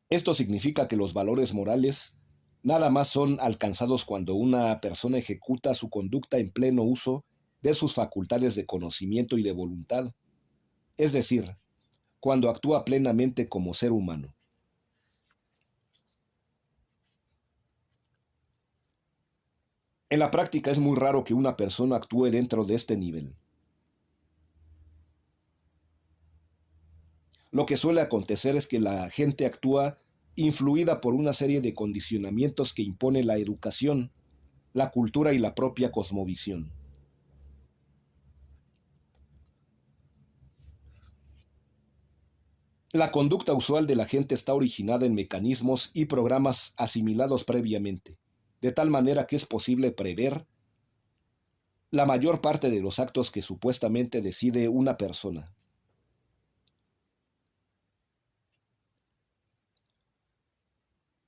Esto significa que los valores morales nada más son alcanzados cuando una persona ejecuta su conducta en pleno uso de sus facultades de conocimiento y de voluntad, es decir, cuando actúa plenamente como ser humano. En la práctica es muy raro que una persona actúe dentro de este nivel. Lo que suele acontecer es que la gente actúa influida por una serie de condicionamientos que impone la educación, la cultura y la propia cosmovisión. La conducta usual de la gente está originada en mecanismos y programas asimilados previamente, de tal manera que es posible prever la mayor parte de los actos que supuestamente decide una persona.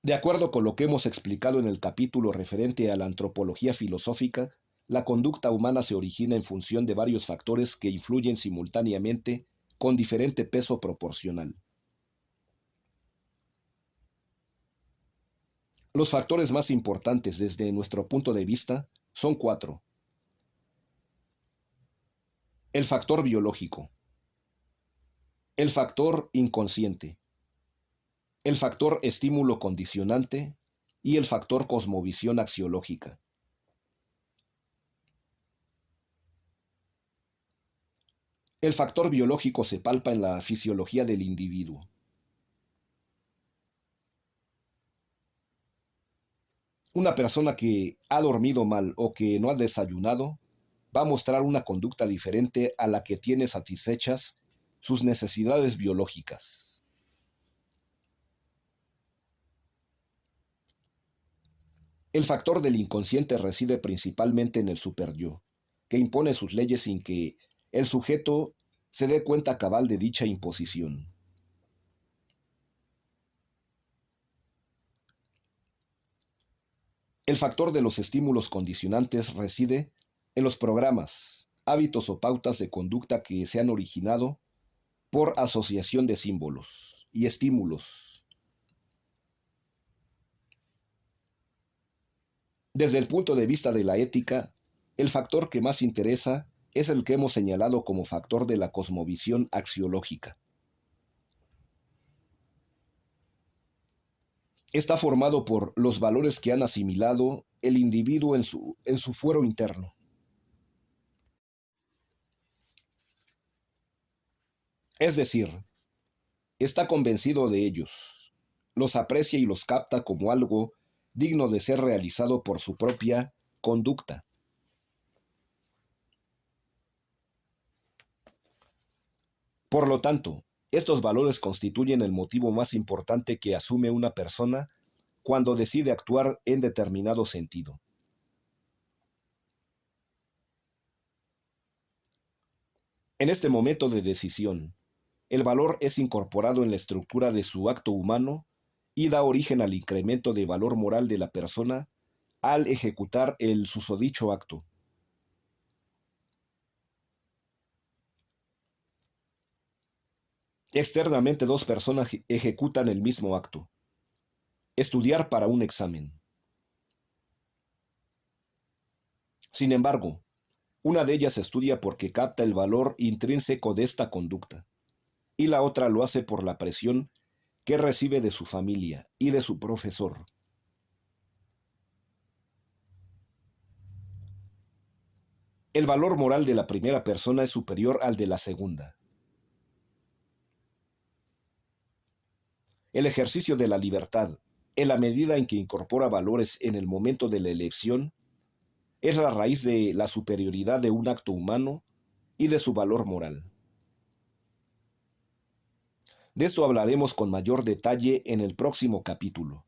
De acuerdo con lo que hemos explicado en el capítulo referente a la antropología filosófica, la conducta humana se origina en función de varios factores que influyen simultáneamente con diferente peso proporcional. Los factores más importantes desde nuestro punto de vista son cuatro. El factor biológico, el factor inconsciente, el factor estímulo condicionante y el factor cosmovisión axiológica. El factor biológico se palpa en la fisiología del individuo. Una persona que ha dormido mal o que no ha desayunado va a mostrar una conducta diferente a la que tiene satisfechas sus necesidades biológicas. El factor del inconsciente reside principalmente en el superyo, que impone sus leyes sin que el sujeto se dé cuenta cabal de dicha imposición. El factor de los estímulos condicionantes reside en los programas, hábitos o pautas de conducta que se han originado por asociación de símbolos y estímulos. Desde el punto de vista de la ética, el factor que más interesa es el que hemos señalado como factor de la cosmovisión axiológica. Está formado por los valores que han asimilado el individuo en su fuero interno. Es decir, está convencido de ellos, los aprecia y los capta como algo digno de ser realizado por su propia conducta. Por lo tanto, estos valores constituyen el motivo más importante que asume una persona cuando decide actuar en determinado sentido. En este momento de decisión, el valor es incorporado en la estructura de su acto humano y da origen al incremento de valor moral de la persona al ejecutar el susodicho acto. Externamente, dos personas ejecutan el mismo acto. Estudiar para un examen. Sin embargo, una de ellas estudia porque capta el valor intrínseco de esta conducta, y la otra lo hace por la presión que recibe de su familia y de su profesor. El valor moral de la primera persona es superior al de la segunda. El ejercicio de la libertad, en la medida en que incorpora valores en el momento de la elección, es la raíz de la superioridad de un acto humano y de su valor moral. De esto hablaremos con mayor detalle en el próximo capítulo.